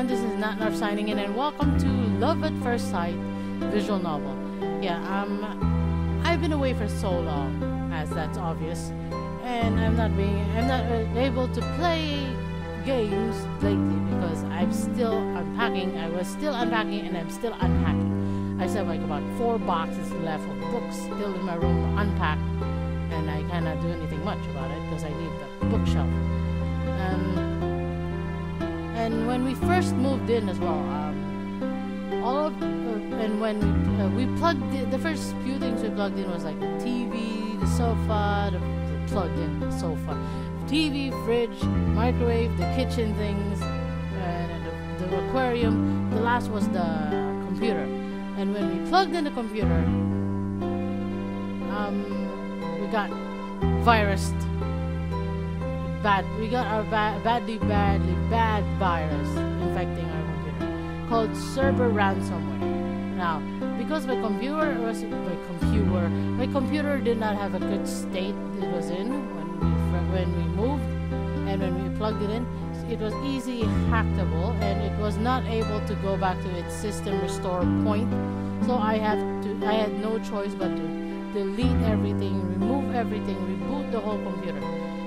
everyone, this is Nat Narf signing in, and welcome to Love at First Sight visual novel. Yeah, I've been away for so long, as that's obvious, and I'm not able to play games lately because I'm still unpacking. I was still unpacking, and I'm still unpacking. I still have like about 4 boxes left of books still in my room unpacked, and I cannot do anything much about it because I need the bookshelf. And when we first moved in as well, and when we plugged the first few things we plugged in was like the TV, the sofa, the sofa, TV, fridge, microwave, the kitchen things, and the aquarium. The last was the computer. And when we plugged in the computer, we got virused. We got our badly bad virus infecting our computer called server ransomware. Now, because my computer did not have a good state it was in when we moved, and when we plugged it in, it was easily hackable, and it was not able to go back to its system restore point. So I had no choice but to delete everything, remove everything, reboot the whole computer.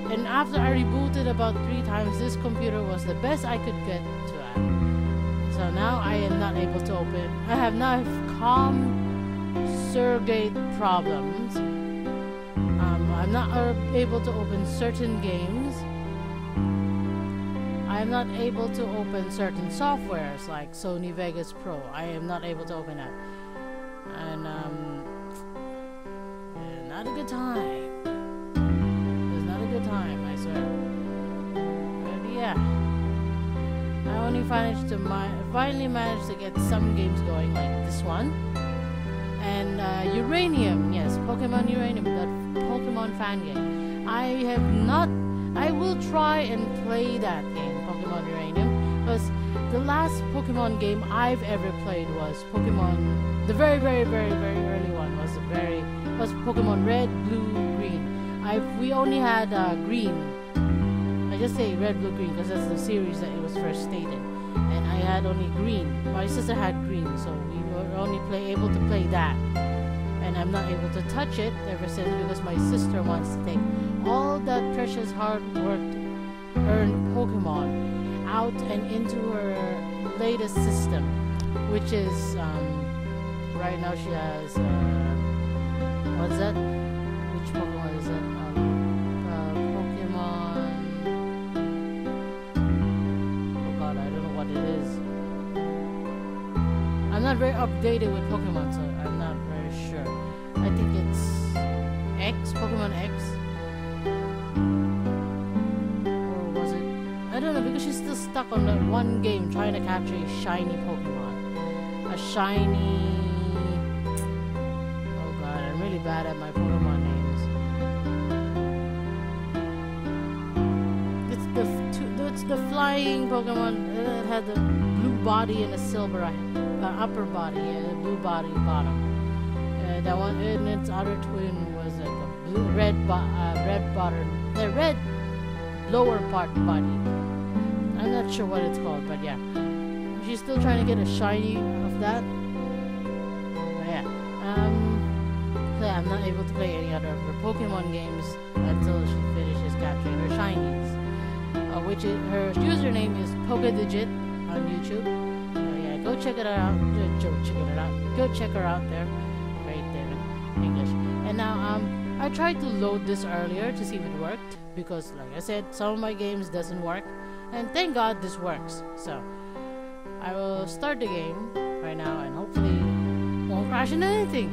And after I rebooted about 3 times, this computer was the best I could get to add. So now I am not able to open. I have now surrogate problems. I'm not able to open certain games. I am not able to open certain softwares like Sony Vegas Pro. I am not able to open that. And not a good time. Time, I swear. But yeah, I only finally managed to get some games going, like this one, and Uranium. Yes, Pokemon Uranium, that Pokemon fan game. I will try and play that game, Pokemon Uranium, because the last Pokemon game I've ever played was Pokemon. The very early one was Pokemon Red, Blue, Green. We only had green. I just say red, blue, green because that's the series that it was first stated. And I had only green. My sister had green, so we were only able to play that. And I'm not able to touch it ever since because my sister wants to take all that precious hard work earned Pokemon out and into her latest system, which is right now she has what's that? Which Pokemon is that? Pokemon. Oh god, I don't know what it is. I'm not very updated with Pokemon, so I'm not very sure. I think it's X, Pokemon X. Or was it? I don't know, because she's still stuck on that one game trying to capture a shiny Pokemon. A shiny. Oh god, I'm really bad at my Pokemon names. It's the flying Pokemon. It had the blue body and a silver upper body and a blue body bottom. That one, and its other twin was like a blue, red bottom, the red lower part body. I'm not sure what it's called, but yeah, she's still trying to get a shiny of that. But yeah, so I'm not able to play any other of her Pokemon games until she finishes capturing her shinies. Which is, her username is Pokedigit on YouTube. Yeah, go check it out. Go check her out there, right there in English. And now I tried to load this earlier to see if it worked because, like I said, some of my games doesn't work, and thank God this works. So I will start the game right now, and hopefully won't crash into anything.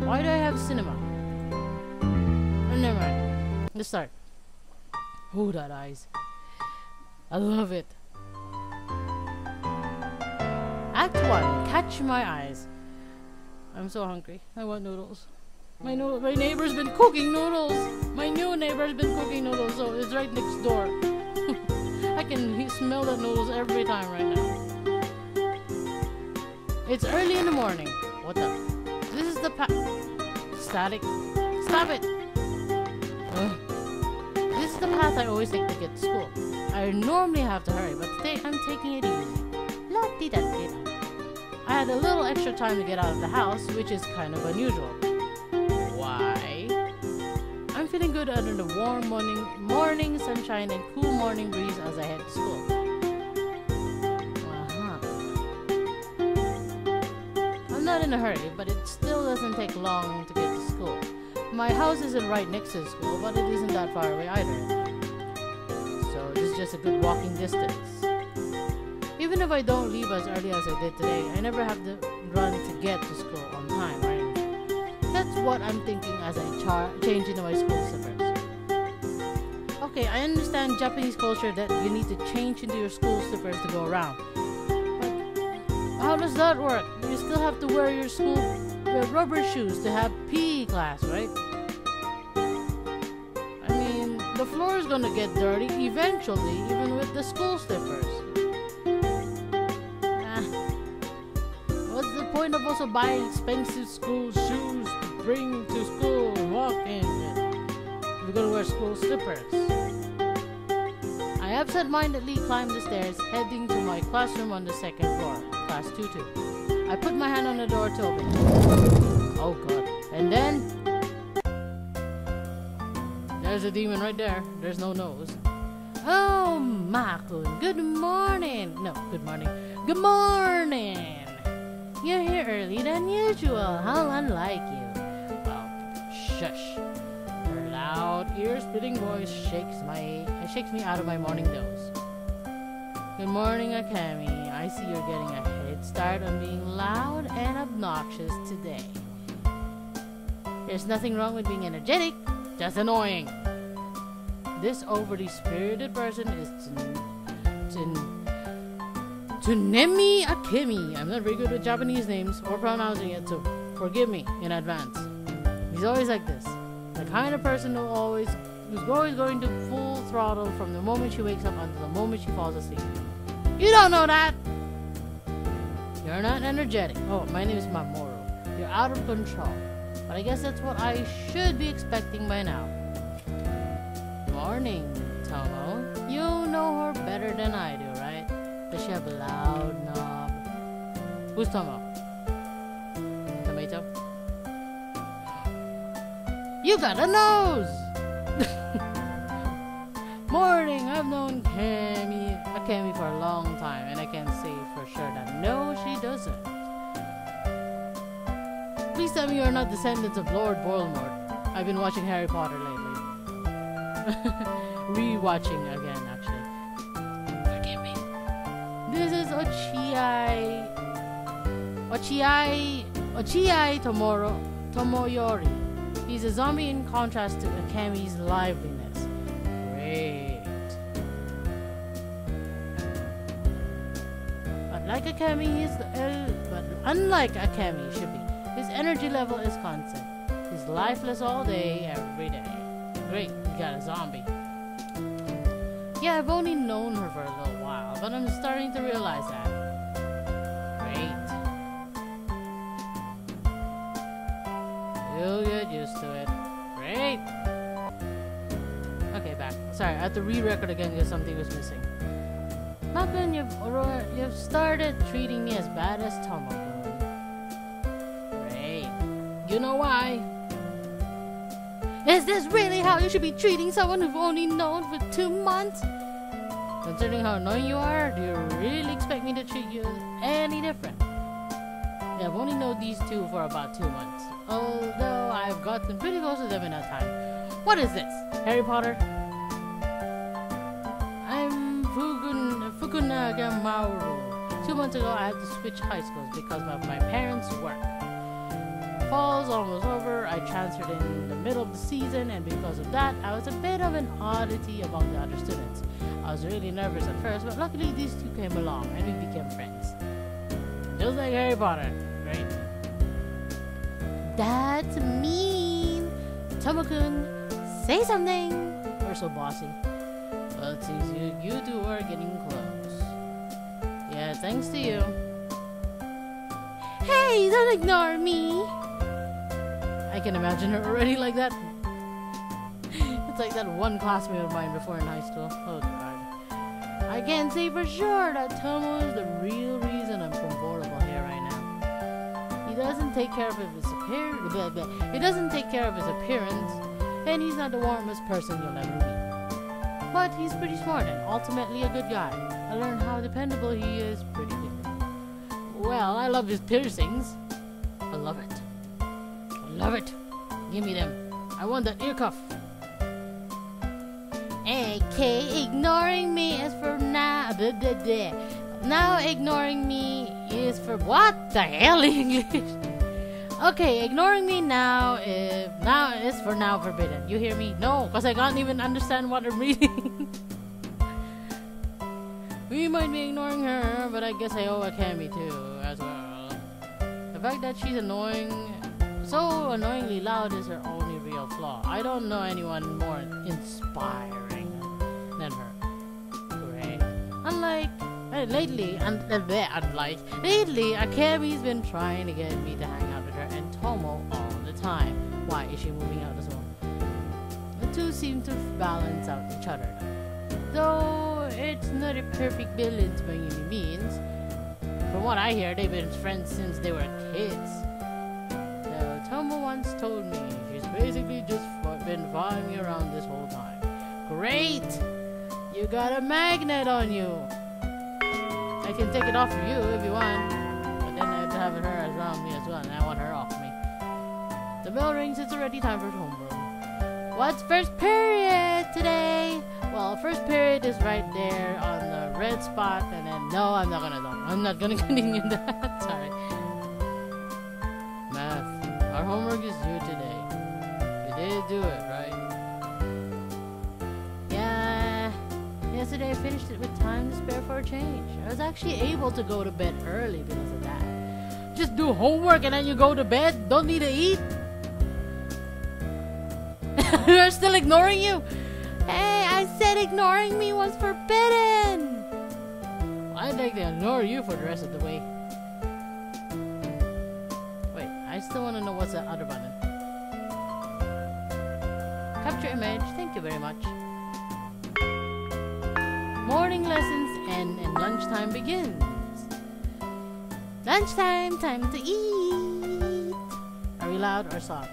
Why do I have cinema? Never mind. Let's start. Oh, that eyes. I love it. Act 1. Catch my eyes. I'm so hungry. I want noodles. My neighbor's been cooking noodles. My new neighbor's been cooking noodles, so it's right next door. I can smell the noodles every time right now. It's early in the morning. What the? This is the static. Stop it. This is the path I always take to get to school. I normally have to hurry, but today I'm taking it easy. La-di-da-di-da. I had a little extra time to get out of the house, which is kind of unusual. Why? I'm feeling good under the warm morning sunshine and cool morning breeze as I head to school. I'm not in a hurry, but it still doesn't take long to get to school. My house isn't right next to the school, but it isn't that far away either. So this is just a good walking distance. Even if I don't leave as early as I did today, I never have to run to get to school on time, right? That's what I'm thinking as I change into my school slippers. Okay, I understand Japanese culture that you need to change into your school slippers to go around. But how does that work? You still have to wear your school rubber shoes to have PE class, right? I mean, the floor is gonna get dirty eventually, even with the school slippers. What's the point of also buying expensive school shoes to bring to school and walk in if you're gonna wear school slippers? I absent-mindedly climbed the stairs, heading to my classroom on the second floor, class 2-2. I put my hand on the door to open it. Oh god. And then there's a demon right there. There's no nose. Oh, Makun, good morning. No, good morning. Good morning. You're here early than usual. How unlike you. Well, shush. Her loud, ear-splitting voice shakes me out of my morning doze. Good morning, Akemi. I see you're getting a head start on being loud and obnoxious today. There's nothing wrong with being energetic, just annoying. This overly spirited person is Tsunemi Akemi. I'm not very good with Japanese names or pronouncing it, so forgive me in advance. He's always like this. The kind of person who's always going to full throttle from the moment she wakes up until the moment she falls asleep. You don't know that! You're not energetic. Oh, my name is Mamoru. You're out of control. But I guess that's what I should be expecting by now. Morning, Tomo. You know her better than I do, right? Does she have a loud knob? Who's Tomo? Tomato? You got a nose! Morning, I've known Akemi for a long time, and I can say for sure that no, she doesn't. Please tell me you're not descendants of Lord Voldemort. I've been watching Harry Potter lately. Rewatching again, actually. Forgive me. This is Ochiai Tomoyori. He's a zombie in contrast to Akemi's liveliness. Great. But unlike Akemi should be, his energy level is constant. He's lifeless all day, every day. Great, you got a zombie. Yeah, I've only known her for a little while, but I'm starting to realize that. Great. You'll get used to it. Great. Okay, back. Sorry, I had to re-record again because something was missing. Makun, you've started treating me as bad as Tomo-kun. Great. You know why? Is this really how you should be treating someone who've only known for 2 months? Considering how annoying you are, do you really expect me to treat you any different? Yeah, I've only known these two for about 2 months, although I've gotten pretty close to them in that time. What is this? Harry Potter? I'm Fukunaga Mauru. 2 months ago, I had to switch high schools because of my parents' work. Fall's almost over. I transferred in the middle of the season, and because of that, I was a bit of an oddity among the other students. I was really nervous at first, but luckily these two came along and we became friends. Just like Harry Potter, right? That's mean! Tomo-kun, say something! We're so bossy. Well, it seems you two are getting close. Yeah, thanks to you. Hey, don't ignore me! I can imagine her already like that. It's like that one classmate of mine before in high school. Oh god. I can say for sure that Tomo is the real reason I'm comfortable here right now. He doesn't take care of his appearance. He doesn't take care of his appearance, and he's not the warmest person you'll ever meet. But he's pretty smart and ultimately a good guy. I learned how dependable he is pretty quickly. Well, I love his piercings. I love it. I love it. Give me them. I want that ear cuff. Okay, ignoring me is for now. Now ignoring me is for what the hell English? Okay, ignoring me now is for now forbidden. You hear me? No, because I can't even understand what I'm reading. We might be ignoring her, but I guess I owe Akemi too, as well. The fact that she's so annoyingly loud is her only real flaw. I don't know anyone more inspiring than her. Great. Lately, Akemi's been trying to get me to hang out with her and Tomo all the time. Why is she moving out as well? The two seem to balance out each other. Though it's not a perfect balance by any means. From what I hear, they've been friends since they were kids. Though Tomo once told me she's basically just been following me around this whole time. Great! You got a magnet on you! I can take it off for you if you want, but then I have to have her around me as well, and I want her off me. The bell rings, it's already time for homeroom. What's first period today? Well, first period is right there on the red spot, and then, no, I'm not gonna continue that, sorry. Math. Our homework is due today. You did do it, right? Yeah. Yesterday I finished it with time to spare for a change. I was actually able to go to bed early because of that. Just do homework and then you go to bed? Don't need to eat? We're still ignoring you? Hey, I said ignoring me was forbidden! I'd like to ignore you for the rest of the way. Wait, I still want to know what's the other button. Capture image, thank you very much. Morning lessons end and lunchtime begins. Lunchtime, time to eat! Are we loud or soft?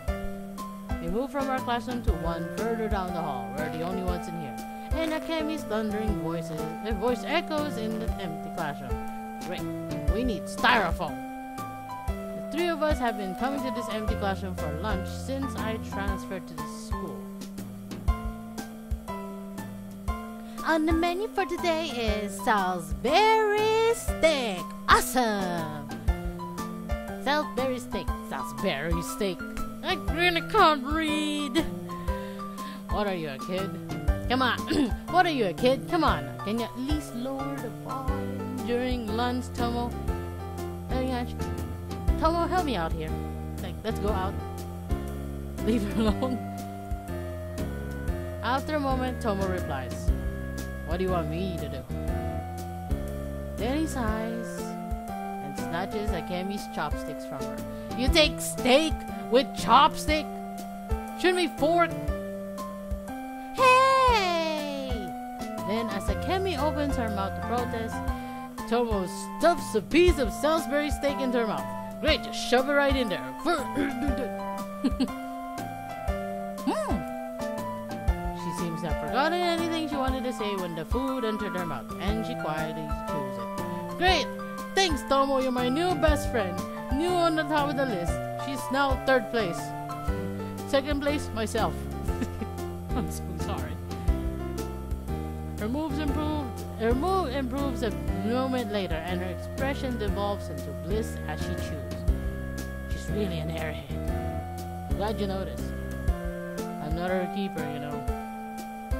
We move from our classroom to one further down the hall. We're the only ones in here. And Akemi's thundering voice echoes in the empty classroom. Great. We need styrofoam. The three of us have been coming to this empty classroom for lunch since I transferred to this school. On the menu for today is Salisbury steak. Awesome! Salisbury steak. Salisbury steak. I really can't read. What are you, a kid? Come on. What are you, a kid? Come on. Can you at least lower the volume during lunch, Tomo? Tomo, help me out here. Like, let's go out. Leave her alone. After a moment, Tomo replies, what do you want me to do? Then he sighs and snatches Akemi's chopsticks from her. You take steak with chopstick? Shouldn't we fork? Hey! Then as Akemi opens her mouth to protest, Tomo stuffs a piece of Salisbury steak into her mouth. Great, just shove it right in there. She seems to have forgotten anything she wanted to say when the food entered her mouth, and she quietly chews it. Great! Thanks, Tomo, you're my new best friend. New on the top of the list. She's now third place. Second place, myself. I'm so sorry. Her move improves a moment later, and her expression devolves into bliss as she chews. She's really an airhead. I'm glad you noticed. I'm not her keeper, you know.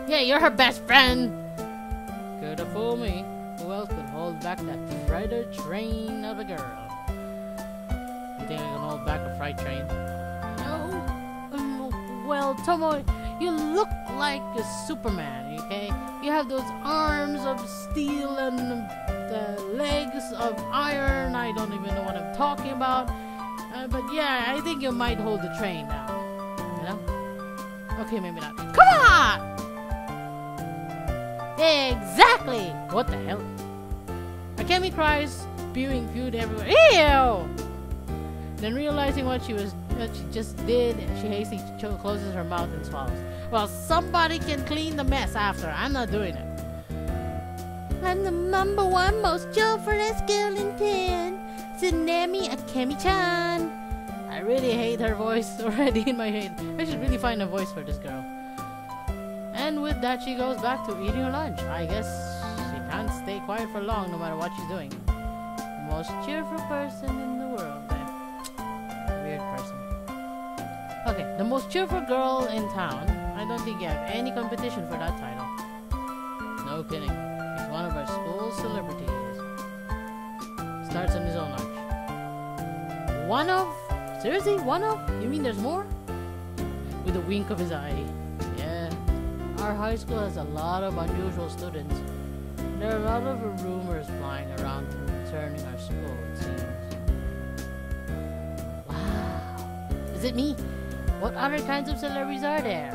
Yeah, you're her best friend. Could have fooled me. Who else could hold back that freighter train of a girl? You think I can hold back a freight train? Well, Tomo, you look like a Superman, okay? You have those arms of steel and the legs of iron. I don't even know what I'm talking about. But yeah, I think you might hold the train now. You know? Okay, maybe not. Come on! Exactly! What the hell? Akemi cries, spewing food everywhere. Ew! Then realizing what she just did, she hastily closes her mouth and swallows. Well, somebody can clean the mess after. I'm not doing it. I'm the #1 most chauvinist girl in town, Tsunami Akemi-chan. I really hate her voice already in my head. I should really find a voice for this girl. And with that, she goes back to eating her lunch. I guess she can't stay quiet for long no matter what she's doing. The most cheerful person in the world. Weird person. Okay, the most cheerful girl in town. I don't think you have any competition for that title. No kidding. He's one of our school celebrities. Starts on his own lunch. One of? Seriously? One of? You mean there's more? With a wink of his eye. Yeah. Our high school has a lot of unusual students. There are a lot of rumors flying around concerning our school, it seems. Wow. Is it me? What other kinds of celebrities are there?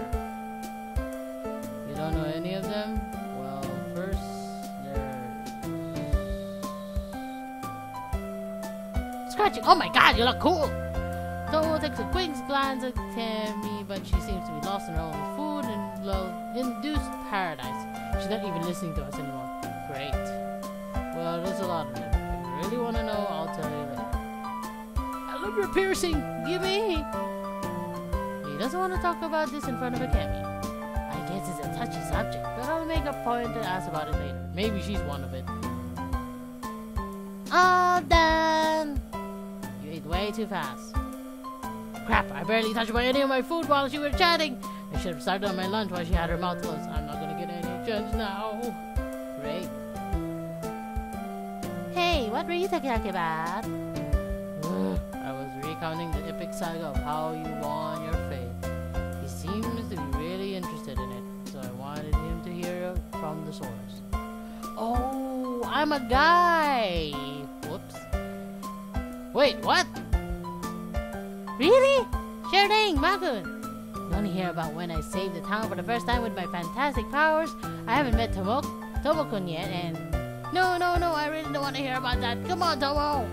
You don't know any of them? Well, first, there's... Scratchy! Oh my god, you look cool! Tomo takes a quick glance at Tammy, but she seems to be lost in her own food and induced paradise. She's not even listening to us anymore. Great. Well, there's a lot of them. If you really want to know, I'll tell you later. I love your piercing! Give me! He doesn't want to talk about this in front of Akemi. I guess it's a touchy subject, but I'll make a point to ask about it later. Maybe she's one of it. All done! You ate way too fast. Crap, I barely touched any of my food while she was chatting. I should have started on my lunch while she had her mouth closed. I'm not gonna get any chance now. Great. Hey, what were you talking about? I was recounting the epic saga of how you won your faith. He seems to be really interested in it, so I wanted him to hear from the source. Oh, I'm a guy! Whoops. Wait, what? Really? Sure thing, Makun. You want to hear about when I saved the town for the first time with my fantastic powers? I haven't met Tomo-kun yet, and... No, I really don't want to hear about that. Come on, Tomo!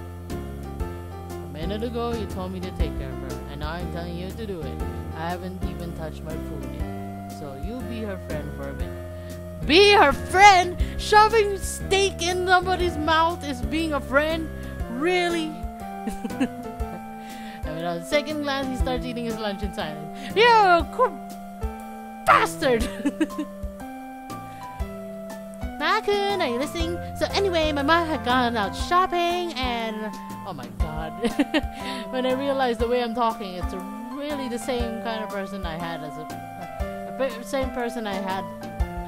A minute ago, you told me to take care of her, and now I'm telling you to do it. I haven't even touched my food yet, so you be her friend for a bit. Be her friend? Shoving steak in somebody's mouth is being a friend? Really? And without a second glance, he starts eating his lunch in silence. You bastard! Makun, are you listening? So anyway, my mom had gone out shopping and... Oh my god. When I realized the way I'm talking, it's really the same kind of person I had as same person I had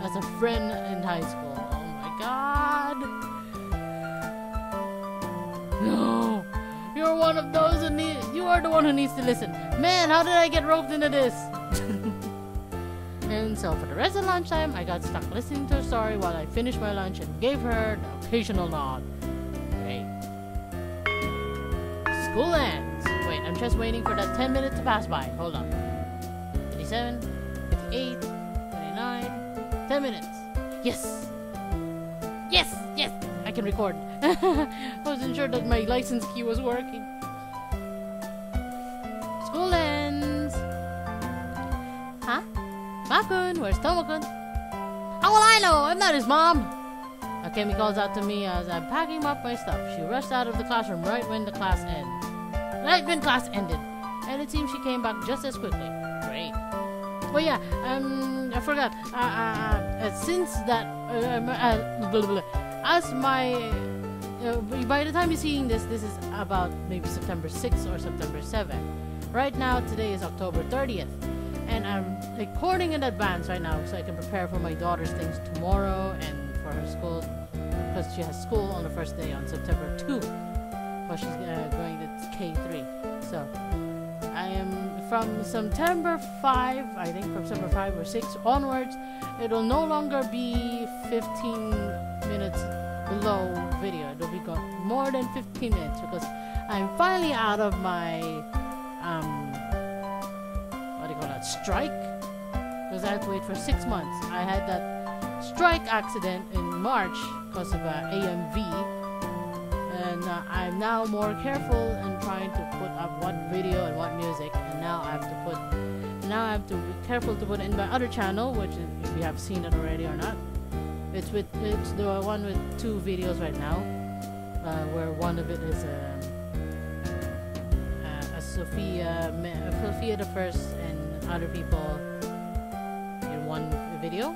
as a friend in high school. Oh my god. No. You're one of those who you are the one who needs to listen. Man, how did I get roped into this? And so for the rest of lunchtime, I got stuck listening to her story while I finished my lunch and gave her the occasional nod. Great. School ends. Wait, I'm just waiting for that 10 minutes to pass by. Hold on. 57, 58, 29, 10 minutes. Yes! Yes! Yes! I can record. I wasn't sure that my license key was working. School ends. Huh? Makun, where's Tomo-kun? How will I know? I'm not his mom. Akemi calls out to me as I'm packing up my stuff. She rushed out of the classroom right when class ended. And it seems she came back just as quickly. Great. Well, yeah, I forgot. Since that, as my, by the time you're seeing this is about maybe September 6th or September 7th. Right now, today is October 30th. And I'm recording in advance right now so I can prepare for my daughter's things tomorrow and for her school, because she has school on the first day on September 2. But she's going to K3. So, I am from September 5, I think from September 5 or 6 onwards, it will no longer be 15 minutes below video. It will be more than 15 minutes because I'm finally out of my, what do you call that, strike? Because I had to wait for 6 months. I had that strike accident in March because of AMV, and I'm now more careful and trying to put up what video and what music, and now I have to be careful to put it in my other channel, which is, if you have seen it already or not, it's the one with 2 videos right now, where one of it is Sophia the First and other people in one video,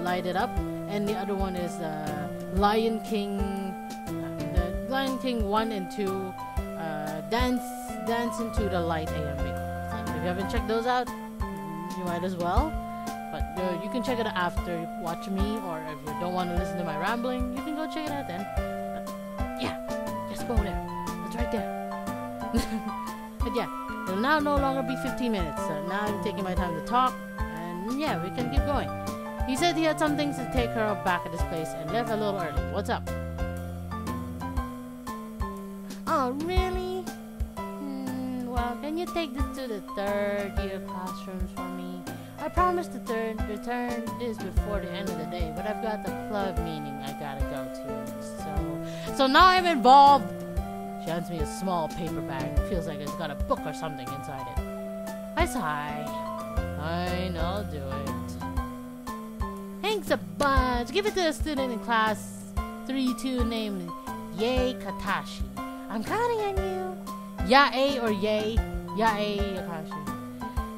Light It Up, and the other one is Lion King, the Lion King 1 and 2, Dance into the Light AMV. So if you haven't checked those out, you might as well. But you can check it out after you watch me, or if you don't want to listen to my rambling, you can go check it out then. But yeah, just go there. It's right there. But yeah, it'll now no longer be 15 minutes. So now I'm taking my time to talk, and yeah, we can keep going. He said he had some things to take care of back at his place and left a little early. What's up? Oh, really? Well, can you take this to the 3rd year classrooms for me? I promised to return this before the end of the day, but I've got the club meeting I gotta go to. So now I'm involved. She hands me a small paper bag. Feels like it's got a book or something inside it. I sigh. Fine, I'll do it. Thanks a bunch. Give it to a student in class 3-2 named Yae Katashi. I'm counting on you. Yae or Yae? Yae Katashi.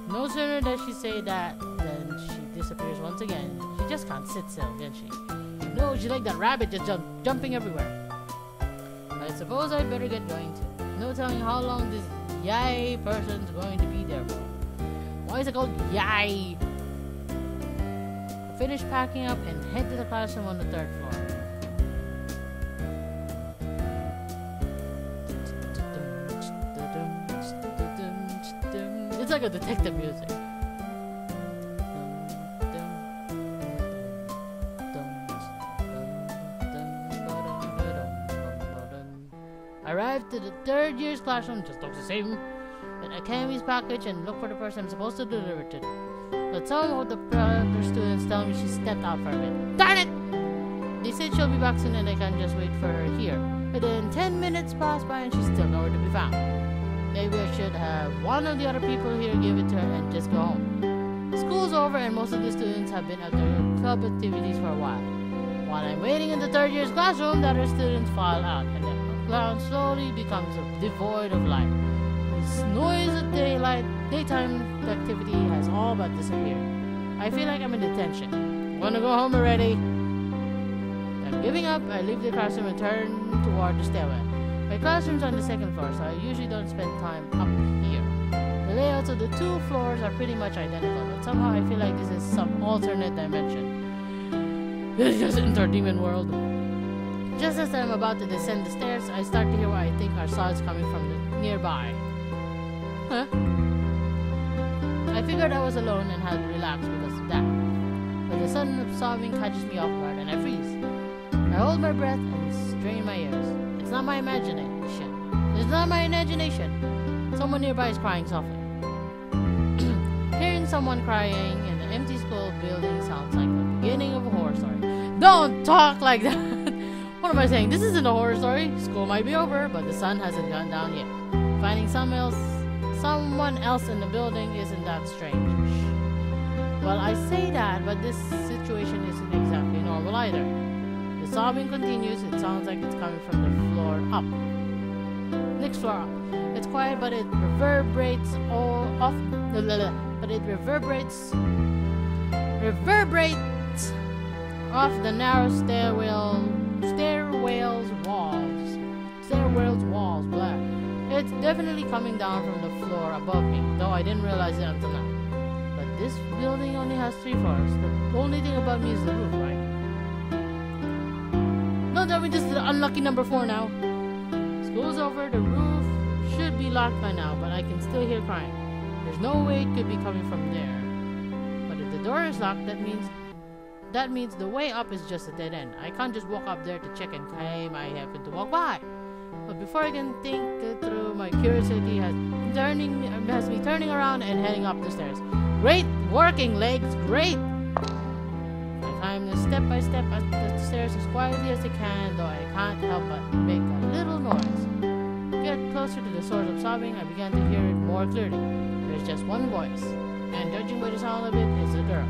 No sooner does she say that than she disappears once again. She just can't sit still, can she? No, she's like that rabbit just jumping everywhere. I suppose I better get going too. No telling how long this Yae person's going to be there for. Why is it called Yae? I finish packing up and head to the classroom on the 3rd floor. It's like a detective music. I arrived to the 3rd year's classroom, just looks the same. But I Akemi's package and look for the person I'm supposed to deliver to. But some of the other students tell me she stepped out for a bit. Darn it! They said she'll be back soon and I can just wait for her here. But then 10 minutes pass by and she's still nowhere to be found. Maybe I should have one of the other people here give it to her and just go home. School's over and most of the students have been at their club activities for a while. While I'm waiting in the 3rd year's classroom, the other students file out and the ground slowly becomes devoid of life. This noise of daytime activity has all but disappeared. I feel like I'm in detention. Wanna go home already? I'm giving up. I leave the classroom and turn toward the stairwell. My classroom's on the 2nd floor, so I usually don't spend time up here. The layouts of the 2 floors are pretty much identical, but somehow I feel like this is some alternate dimension. This is just Interdemon world. Just as I'm about to descend the stairs, I start to hear what I think are sounds coming from the nearby. Huh? I figured I was alone and had to relax because of that. But the sudden sobbing catches me off guard and I freeze. I hold my breath and strain my ears. It's not my imagination. It's not my imagination. Someone nearby is crying softly. Hearing someone crying in the empty school building sounds like the beginning of a horror story. Don't talk like that! What am I saying? This isn't a horror story. School might be over, but the sun hasn't gone down yet. Finding someone else in the building isn't that strange. Well, I say that, but this situation isn't exactly normal either. The sobbing continues. It sounds like it's coming from the floor up. Next floor up. It's quiet, but it reverberates off the narrow stairwell's walls. Blah. It's definitely coming down from the floor above me, though I didn't realize it until now. But this building only has 3 floors. The only thing about me is the roof, right? Don't tell me this is the unlucky number 4 now. School's over, the roof should be locked by now, but I can still hear crying. There's no way it could be coming from there. But if the door is locked, that means the way up is just a dead end. I can't just walk up there to check and claim I happen to walk by. But before I can think it through, my curiosity has me turning around and heading up the stairs. Great working, legs, great! I climb the step by step up the stairs as quietly as they can, though I can't help but make a little noise. Get closer to the source of sobbing, I began to hear it more clearly. There's just one voice, and judging by the sound of it, it's a girl.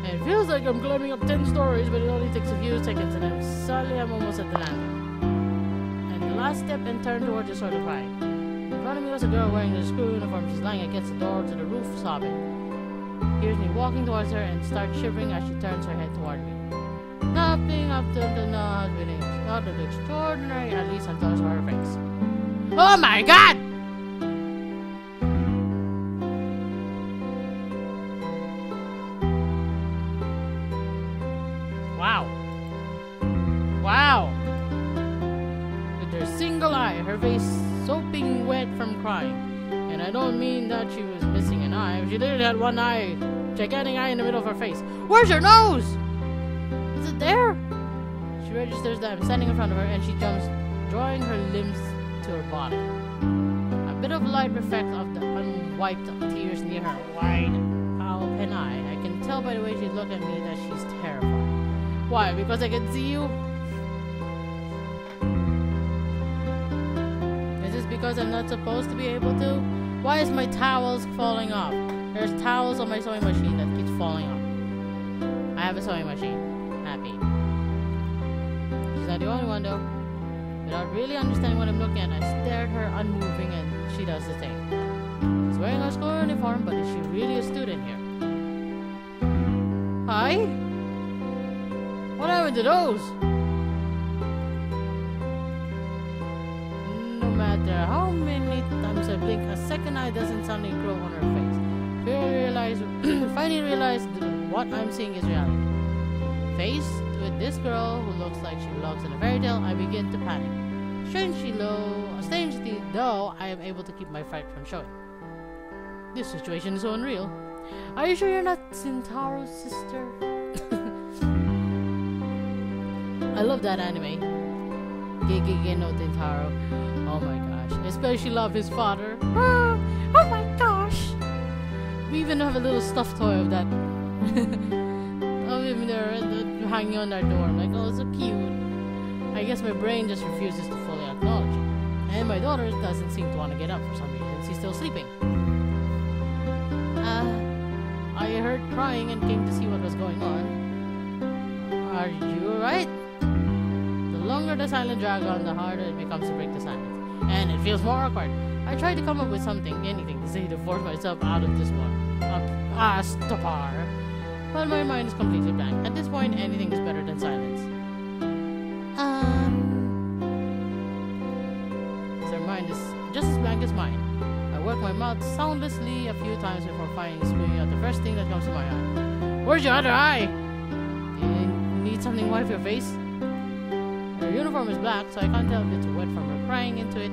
And it feels like I'm climbing up 10 stories, but it only takes a few seconds, and I'm almost at the landing. And the last step and turn towards the source of crying. In front of me was a girl wearing a school uniform. She's lying against the door to the roof, sobbing. Hears me walking towards her and starts shivering as she turns her head toward me. Nothing up to the now has been out of the extraordinary, at least until I saw her face. Oh my god! Wow. Wow. With her single eye, her face soaping wet from crying. And I don't mean that she was missing an eye. She literally had one eye, gigantic eye in the middle of her face. Where's her nose? Is it there? She registers that I'm standing in front of her and she jumps, drawing her limbs to her body. A bit of light reflects off the unwiped tears near her wide open eye. I can tell by the way she looks at me that she's terrified. Why? Because I can see you? Is this because I'm not supposed to be able to? Why is my towels falling off? There's towels on my sewing machine that keeps falling off. I have a sewing machine. Happy. She's not the only one though. Without really understanding what I'm looking at, I stare at her unmoving and she does the same. She's wearing her school uniform, but is she really a student here? Hi? What happened to those? No matter how many times I blink, a second eye doesn't suddenly grow on her face. Finally realize what I'm seeing is reality. Faced with this girl who looks like she belongs in a fairy tale, I begin to panic. Strangely though, I am able to keep my fright from showing. This situation is so unreal. Are you sure you're not Shintaro's sister? I love that anime. Gegege no Tintaro. Oh my gosh. I especially love his father. Oh my gosh. We even have a little stuffed toy of that. Of him there hanging on our door. I'm like, oh, so cute. I guess my brain just refuses to fully acknowledge it. And my daughter doesn't seem to want to get up for some reason. She's still sleeping. I heard crying and came to see what was going on. Are you alright? The longer the silence drags on, the harder it becomes to break the silence. And it feels more awkward. I tried to come up with anything to say to force myself out of this one. Stopar. But my mind is completely blank. At this point, anything is better than silence. Her mind is just as blank as mine. I work my mouth soundlessly a few times before finally spewing out the first thing that comes to my eye. Where's your other eye? Do you need something to wipe your face? Her uniform is black, so I can't tell if it's wet from her crying into it.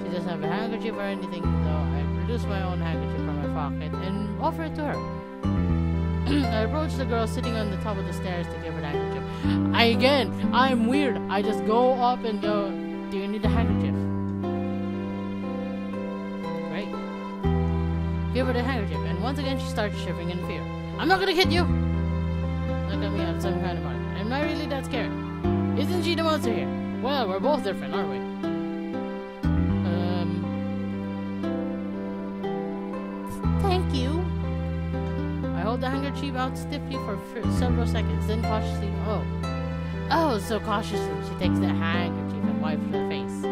She doesn't have a handkerchief or anything, though I produce my own handkerchief from my pocket and offer it to her. I approach the girl sitting on the top of the stairs to give her the handkerchief. I'm weird. I just go up and go, do you need a handkerchief? Great. Give her the handkerchief, and once again she starts shivering in fear. I'm not gonna hit you! Look at me, I'm some kind of monster. I'm not really that scared. Isn't she the monster here? Well, we're both different, aren't we? Thank you. I hold the handkerchief out stiffly for several seconds, then cautiously, so cautiously, she takes the handkerchief and wipes her face.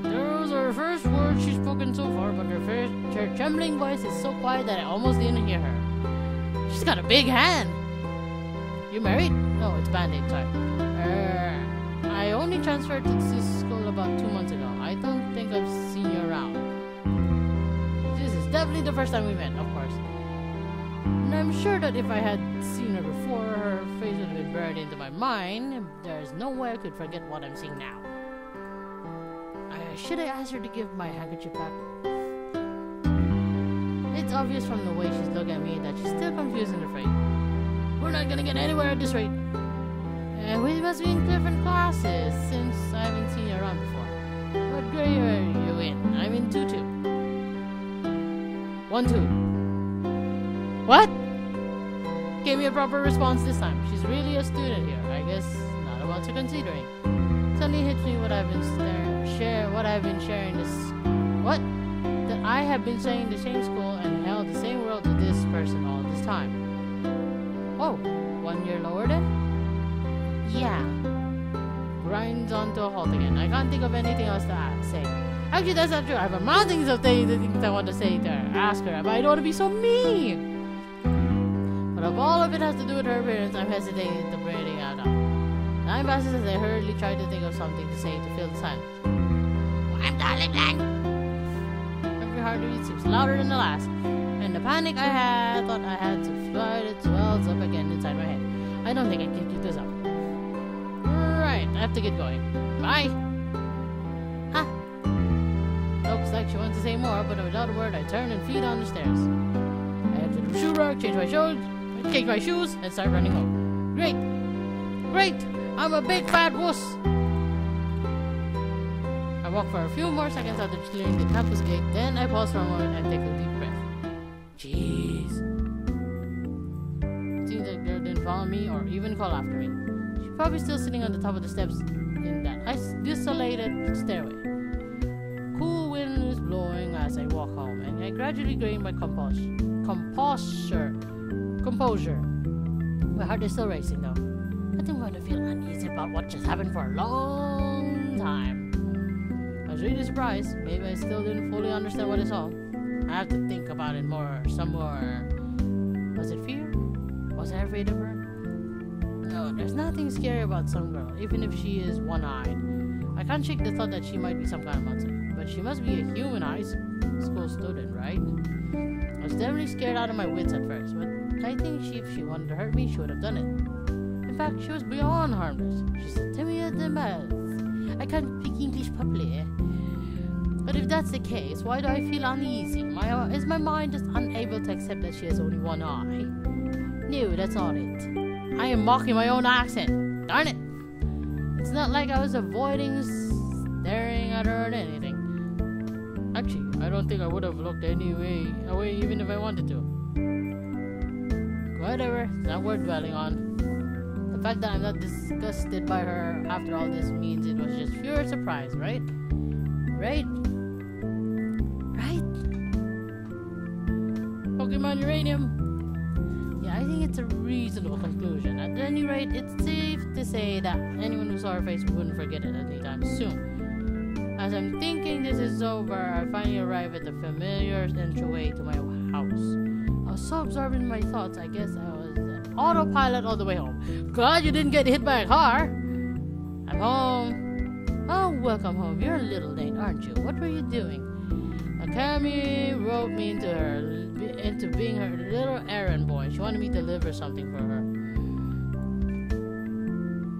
Those are her first words she's spoken so far, but her trembling voice is so quiet that I almost didn't hear her. She's got a big hand. You married? No, it's Band-Aid, sorry. I only transferred to this school about 2 months ago. I don't think I've seen you around. This is definitely the first time we met, of course. And I'm sure that if I had seen her before, her face would have been buried into my mind. There's no way I could forget what I'm seeing now. Should I ask her to give my handkerchief back? It's obvious from the way she's looking at me that she's still confused and afraid. We're not gonna get anywhere at this rate. We must be in different classes since I haven't seen you around before. What grade are you in? I'm in 2-2. 1-2. What? gave me a proper response this time. She's really a student here. I guess not a what you're considering. Suddenly hits me what I've been sharing this. What? That I have been saying the same school and held the same world to this person all this time. Oh, 1 year lower then? Yeah. Grinds on to a halt again. I can't think of anything else to say. Actually, that's not true. I have a mountains of things I want to say to her, ask her, but I don't want to be so mean. But if all of it has to do with her appearance, I'm hesitating to bring it out. Time passes as I hurriedly try to think of something to say to fill the silence. I'm darling blank. Every heartbeat seems louder than the last, and the panic I thought I had to fight it swells up again inside my head. I don't think I can keep this up. Right, I have to get going. Bye. Huh? Looks like she wants to say more, but without a word, I turn and flee down the stairs. I head to the shoe rack, change my shoes, and start running home. Great! I'm a big fat wuss! I walk for a few more seconds after clearing the campus gate, then I pause for a moment and take a deep breath. Jeez. It seems like the girl didn't follow me or even call after me. She's probably still sitting on the top of the steps in that desolated stairway. Cool wind is blowing as I walk home, and I gradually gain my composure. My heart is still racing though. I think I'm going to feel uneasy about what just happened for a long time. I was really surprised. Maybe I still didn't fully understand what I saw. I have to think about it some more. Was it fear? Was I afraid of her? No, there's nothing scary about some girl, even if she is one-eyed. I can't shake the thought that she might be some kind of monster. But she must be a human high school student, right? I was definitely scared out of my wits at first, but I think if she wanted to hurt me, she would have done it. In fact, she was beyond harmless. She's timid at mouth. I can't speak English properly. But if that's the case, why do I feel uneasy? Is my mind just unable to accept that she has only one eye? No, that's not it. I am mocking my own accent. Darn it! It's not like I was avoiding staring at her or anything. Actually, I don't think I would have looked away even if I wanted to. Whatever, it's not worth dwelling on. The fact that I'm not disgusted by her after all this means it was just pure surprise, right? Right? Pokemon Uranium. Yeah, I think it's a reasonable conclusion. At any rate, it's safe to say that anyone who saw her face wouldn't forget it anytime soon. As I'm thinking this is over, I finally arrive at the familiar entryway to my house. I was so absorbed in my thoughts, I guess I was an autopilot all the way home. Glad you didn't get hit by a car. I'm home. Oh, welcome home. You're a little late, aren't you? What were you doing? Akemi wrote me into being her little errand boy. She wanted me to deliver something for her.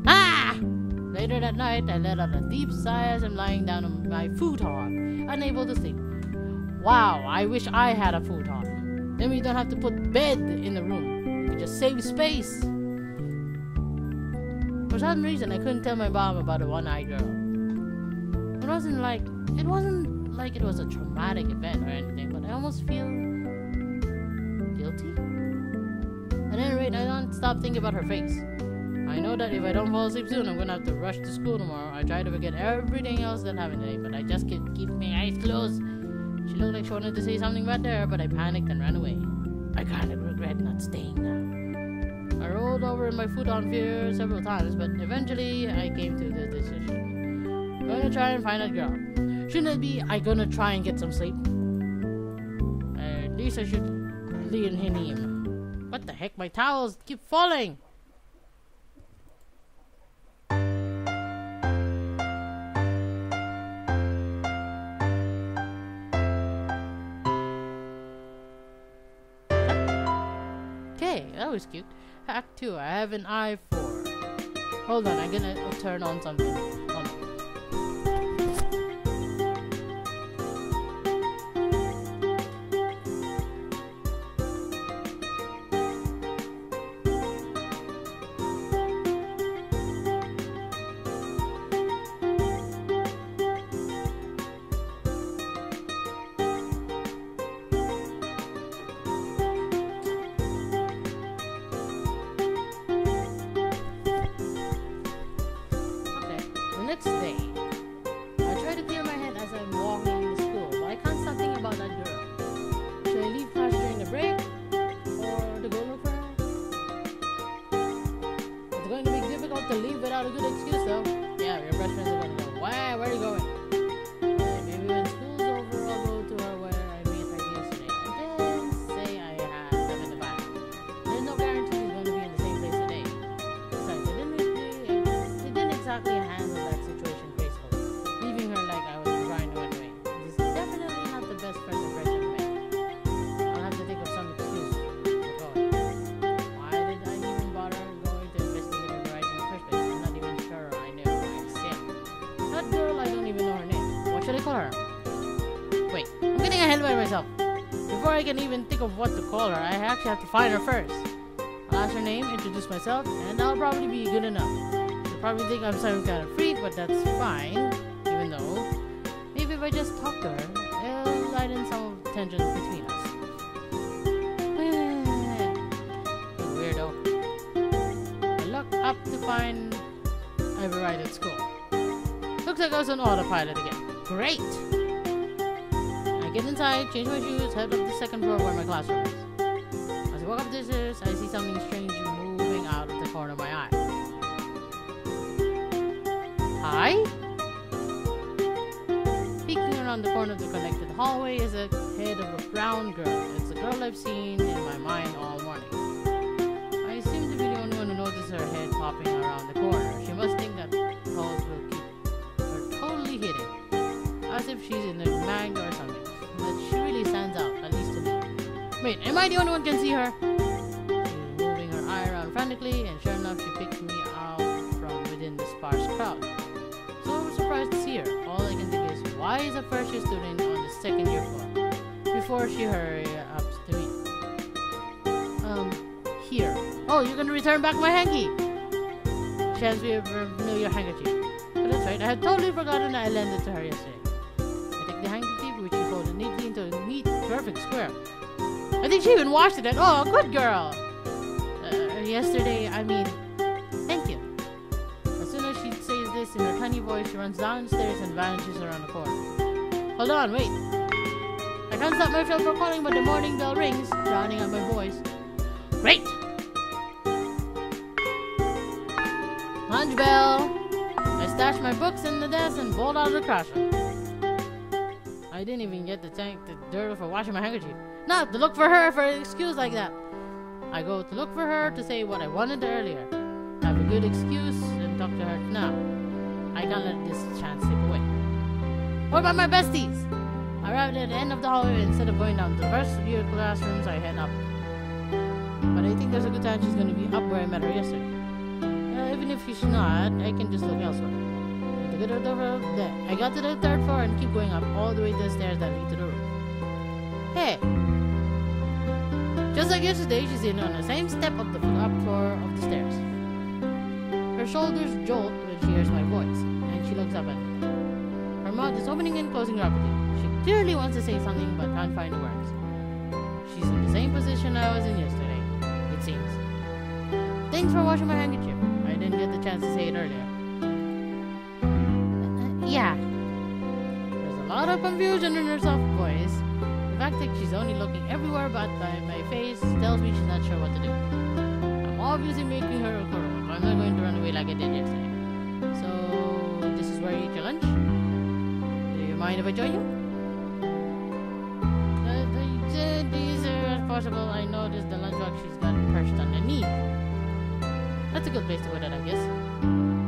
Ah! Later that night, I let out a deep sigh as I'm lying down on my futon, unable to sleep. Wow, I wish I had a futon. Then we don't have to put bed in the room. We just save space. For some reason, I couldn't tell my mom about the one-eyed girl. It wasn't like it was a traumatic event or anything, but I almost feel guilty. At any rate, I don't stop thinking about her face. I know that if I don't fall asleep soon, I'm gonna have to rush to school tomorrow. I try to forget everything else that happened today, but I just keep my eyes closed. She looked like she wanted to say something back there, but I panicked and ran away. I kinda regret not staying now. I rolled over in my futon fear several times, but eventually I came to the decision. I'm gonna try and find that girl. Shouldn't it be I'm gonna try and get some sleep? At least I should lean him. What the heck? My towels keep falling! Okay, that was cute. Act 2, I have an eye for. Hold on, I'm gonna turn on something. Hold on. her? Wait, I'm getting ahead by myself. Before I can even think of what to call her, I actually have to find her first. I'll ask her name, introduce myself, and I'll probably be good enough. You'll probably think I'm some kind of freak, but that's fine. Even though, maybe if I just talk to her, it'll lighten some of the tension between us. Weirdo. I look up to find I have a ride at school. Looks like I was on autopilot again. Great! I get inside, change my shoes, head up the second floor where my classroom is. As I walk up the stairs, I see something strange moving out of the corner of my eye. Hi? Peeking around the corner of the connected hallway is the head of a brown girl. It's the girl I've seen in my mind all morning. I seem to be the only one who notices her head popping around the corner. She must think that calls will keep her totally hidden, as if she's in a manga or something. But she really stands out, at least to me. Wait, am I the only one who can see her? She's moving her eye around frantically, and sure enough, she picks me out from within the sparse crowd. So I was surprised to see her. All I can think is, why is a first year student on the second year floor? Before she hurries up to me. Here. Oh, you're gonna return back my hanky! She hands me a familiar handkerchief. But that's right, I had totally forgotten that I lent it to her yesterday. I take the handkerchief, which she folded neatly into a neat, perfect square. I think she even washed it and oh, good girl! Yesterday, I mean, thank you. As soon as she says this in her tiny voice, she runs downstairs and vanishes around the corner. Hold on, wait. I can't stop myself from calling, but the morning bell rings, drowning out my voice. Great! Lunch bell! I stashed my books in the desk and bolt out of the classroom. I didn't even get to thank the dirt for washing my handkerchief. Not to look for her for an excuse like that. I go to look for her to say what I wanted earlier. Have a good excuse and talk to her now. I can't let this chance slip away. What about my besties? I arrived at the end of the hallway and instead of going down to the first year classrooms, I head up. But I think there's a good chance she's going to be up where I met her yesterday. Even if she's not, I can just look elsewhere. I got to the third floor and keep going up all the way to the stairs that lead to the room. Hey! Just like yesterday, she's in on the same step of the up floor of the stairs. Her shoulders jolt when she hears my voice, and she looks up at me. Her mouth is opening and closing rapidly. She clearly wants to say something but can't find the words. She's in the same position I was in yesterday, it seems. Thanks for washing my handkerchief. I didn't get the chance to say it earlier. Yeah. There's a lot of confusion in her soft voice. The fact that she's only looking everywhere but by my face tells me she's not sure what to do. I'm obviously making her a quarter. I'm not going to run away like I did yesterday. So, this is where you eat your lunch? Do you mind if I join you? These are as possible. I noticed the lunchbox she's got perched underneath. That's a good place to put it, I guess.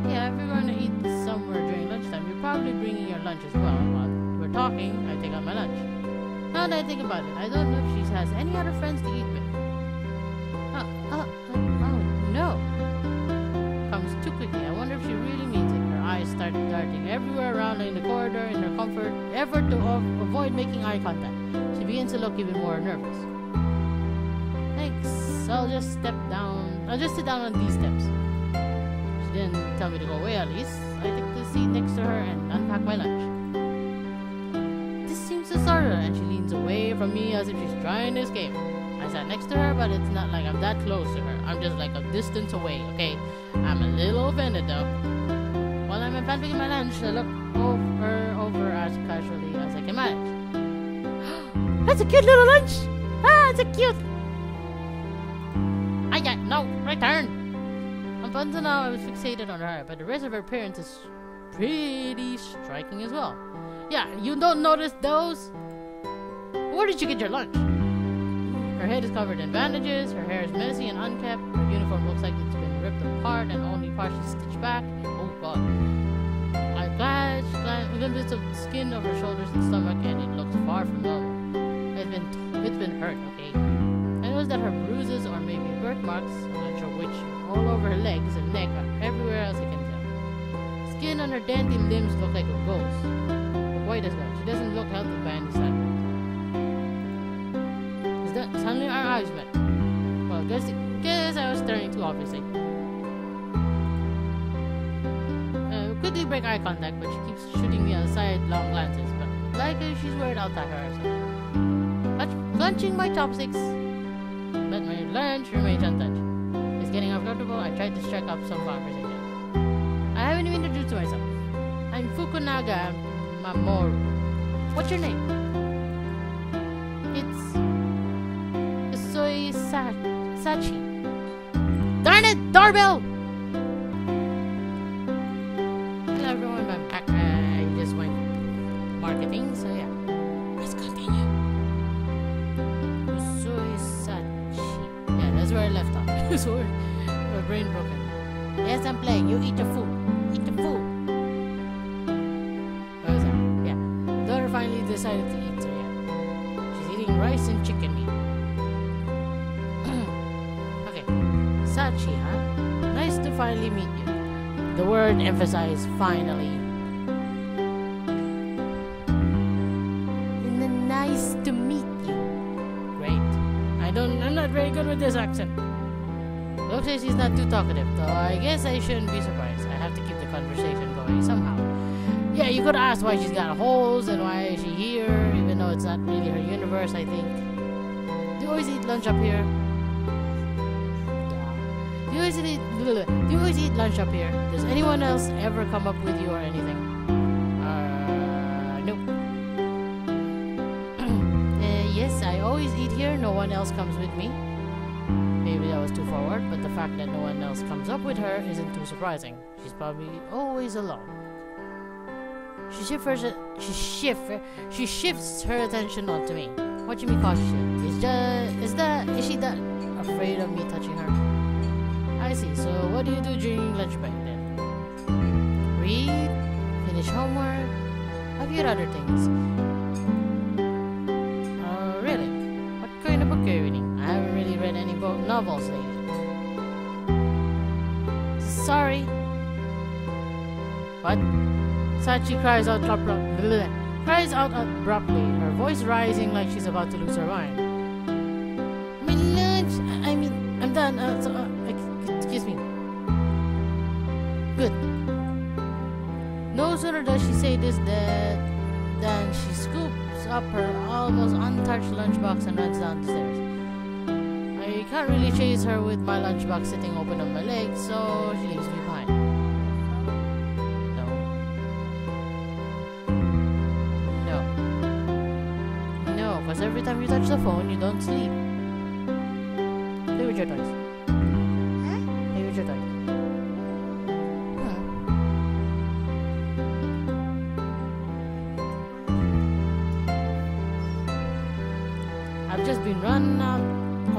Yeah, if you're going to eat somewhere during lunchtime, you're probably bringing your lunch as well. While we're talking, I take out my lunch. Now that I think about it, I don't know if she has any other friends to eat with. Oh no. Comes too quickly. I wonder if she really means it. Her eyes start darting everywhere around in the corridor in her effort to avoid making eye contact. She begins to look even more nervous. Thanks. I'll just sit down on these steps. She didn't tell me to go away at least. I take the seat next to her and unpack my lunch. This seems to startle her and she leans away from me as if she's trying to escape. I sat next to her, but it's not like I'm that close to her. I'm just like a distance away, okay? I'm a little offended though. While I'm unpacking my lunch, I look over as casually as I can manage. That's a cute little lunch! Ah, it's a cute! No, return! Up until now, I was fixated on her, but the rest of her appearance is pretty striking as well. Yeah, you don't notice those? Where did you get your lunch? Her head is covered in bandages, her hair is messy and unkempt, her uniform looks like it's been ripped apart and only partially stitched back. Oh god. I glanced even bits of skin over her shoulders and stomach, and it looks far from normal. It's been hurt, okay? I noticed that her bruises or maybe birthmarks, I'm not sure which, all over her legs and neck are everywhere else I can tell. Skin on her dainty limbs look like a ghost. Her avoid this girl. She doesn't look healthy by any standards. Is that suddenly our eyes met? Well, guess I was staring too obviously. Quickly break eye contact, but she keeps shooting me aside long glances. But likely she's worried I'll attack her or something. Clenching my chopsticks, but my lunch remains untouched. It's getting uncomfortable. I tried to strike up some conversation. I haven't even introduced myself. I'm Fukunaga Mamoru. What's your name? It's Soy Sachi. Darn it! Doorbell! Hello everyone, I'm back. I just went marketing, so yeah. Let's continue. Soy Sachi. Yeah, that's where I left off. So we're brain broken. Yes, I'm playing. You eat your food. Eat the food. Finally decided to eat, so yeah. She's eating rice and chicken meat. Okay. Sachi, huh? Nice to finally meet you. The word emphasized finally. And then nice to meet you. Great. I'm not very good with this accent. Looks like she's not too talkative, though I guess I shouldn't be surprised. I have to keep the conversation going somehow. Yeah, you could ask why she's got holes and why is she here, even though it's not really her universe, I think. Do you always eat lunch up here? Do you always eat lunch up here? Does anyone else ever come up with you or anything? Nope. Yes, I always eat here. No one else comes with me. Maybe that was too forward, but the fact that no one else comes up with her isn't too surprising. She's probably always alone. She shifts her attention onto me. What do you mean cautious? Is she that afraid of me touching her? I see. So what do you do during lunch break then? Read, finish homework, a few other things. Oh, really? What kind of book are you reading? I haven't really read any novels lately. Sorry. What? Sachi cries out abruptly, her voice rising like she's about to lose her mind. My lunch! I'm done. Excuse me. Good. No sooner does she say this than she scoops up her almost untouched lunchbox and runs down the stairs. I can't really chase her with my lunchbox sitting open on my legs, so she leaves me behind. Because every time you touch the phone, you don't sleep. Play with your toys. Huh? Play with your toys. I've just been run out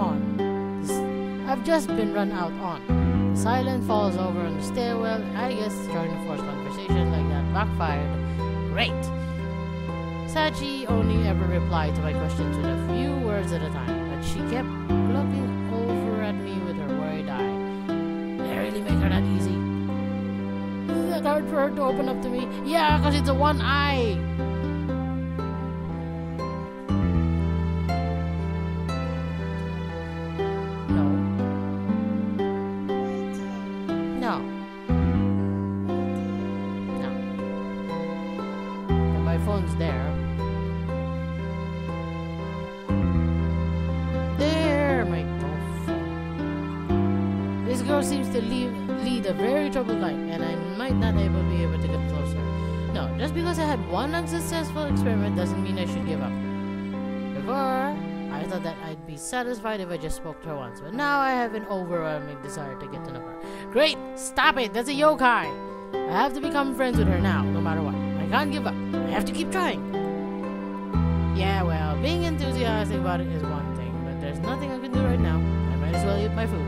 on. The silence falls over on the stairwell. I guess trying to force conversation like that backfired. Great. Sachi only ever replied to my questions with a few words at a time, but she kept looking over at me with her worried eye. Did I really make her that easy? Is that hard for her to open up to me? Yeah, because it's a one eye! No. But my phone's there. This girl seems to lead a very troubled life, and I might not be able to get closer. No, just because I had one unsuccessful experiment doesn't mean I should give up. Before, I thought that I'd be satisfied if I just spoke to her once, but now I have an overwhelming desire to get to know her. Great! Stop it! That's a yokai! I have to become friends with her now, no matter what. I can't give up. I have to keep trying. Yeah, well, being enthusiastic about it is one thing, but there's nothing I can do right now. I might as well eat my food.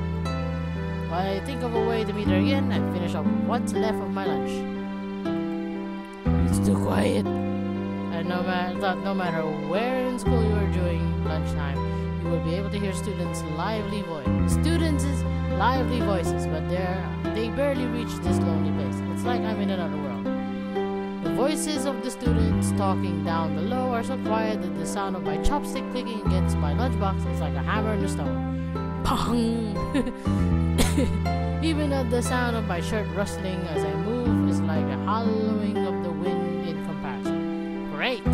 While I think of a way to meet her again and finish up what's left of my lunch. It's too quiet. And no matter where in school you are during lunchtime, you will be able to hear students' lively voices, but they barely reach this lonely place. It's like I'm in another world. The voices of the students talking down below are so quiet that the sound of my chopstick clicking against my lunchbox is like a hammer in a stone. Pong! Even the sound of my shirt rustling as I move is like a hollowing of the wind in comparison. Great!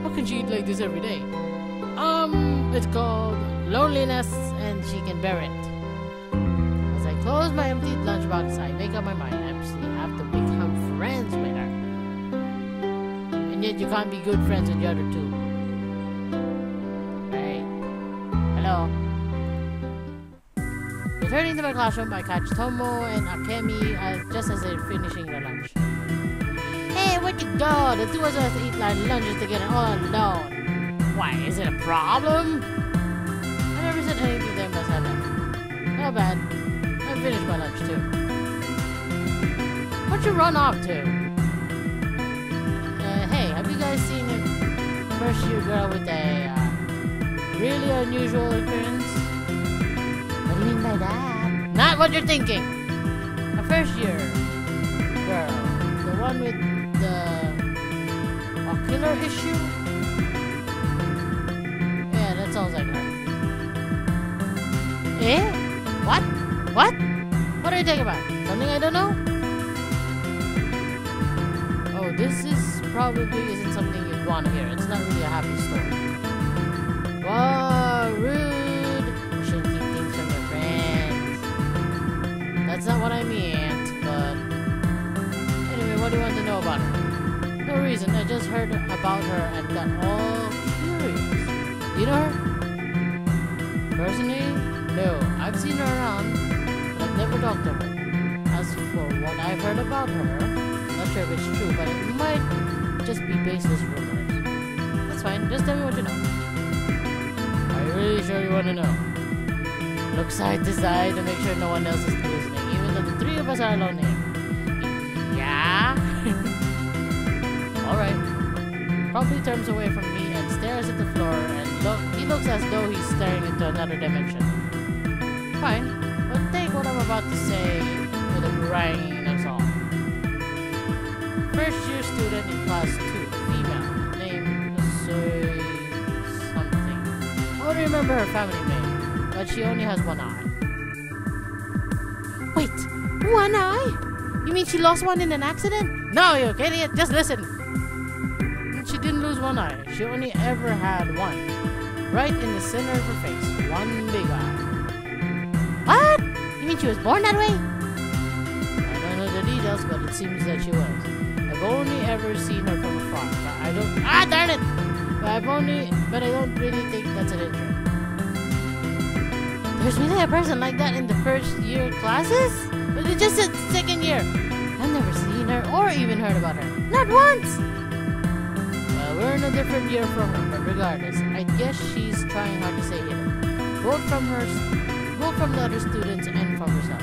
How can she eat like this every day? It's called loneliness and she can bear it. As I close my emptied lunchbox, I make up my mind. I absolutely have to become friends with her. And yet you can't be good friends with the other two. Hey. Hello. Returning to my classroom, I catch Tomo and Akemi just as they're finishing their lunch. Hey, where'd you go? The two of us eat like lunches together all alone. Why, is it a problem? I never said anything to them as I left. Not bad. I finished my lunch too. What'd you run off to? Hey, have you guys seen a first year girl with a really unusual appearance? What do you mean by that? Not what you're thinking! A first year girl. The one with the ocular issue? Yeah, that sounds like her. Eh? What? What? What are you talking about? Something I don't know? Oh, this is probably isn't something you'd want to hear. It's not really a happy story. Whoa, rude! You shouldn't keep things from your friends. That's not what I meant, but... Anyway, what do you want to know about her? No reason, I just heard about her and got all curious. You know her? Personally? No, I've seen her around, but I've never talked to her. As for what I've heard about her, I'm not sure if it's true, but it might just be baseless rumors. That's fine, just tell me what you know. Are you really sure you want to know? Look side to side to make sure no one else is listening, even though the three of us are alone here. Yeah? Alright. Probably turns away from me and stares at the floor and he looks as though he's staring into another dimension. Fine, but take what I'm about to say with a grain of salt. First year student in class 2, female, named Soy something. I don't remember her family name, but she only has one eye. Wait, one eye? You mean she lost one in an accident? No, you idiot, just listen. She didn't lose one eye. She only ever had one. Right in the center of her face. One big eye. What? You mean she was born that way? I don't know the details, but it seems that she was. I've only ever seen her from afar. But I don't... Ah, darn it! But I don't really think that's an intern. There's really a person like that in the first year classes? But it's just a second year. I've never seen her or even heard about her. Not once! We're in a different year from her, but regardless, I guess she's trying hard to stay hidden. Both from the other students and from herself.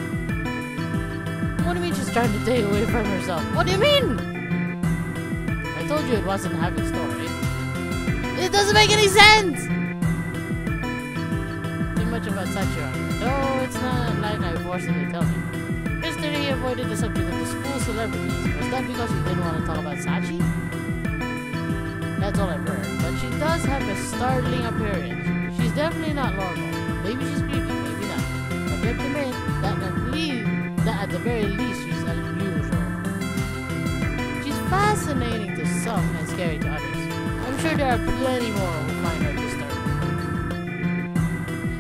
What do you mean she's trying to stay away from herself? What do you mean? I told you it wasn't a happy story. It doesn't make any sense! Too much about Sachiro. No, it's not like I forced him to tell me. Yesterday he avoided the subject of the school celebrities. Was that because he didn't want to talk about Sachi? That's all I've heard, but she does have a startling appearance. She's definitely not normal. Maybe she's creepy, maybe not. But you have to admit that at the very least she's unusual. She's fascinating to some and scary to others. I'm sure there are plenty more who find her disturbing.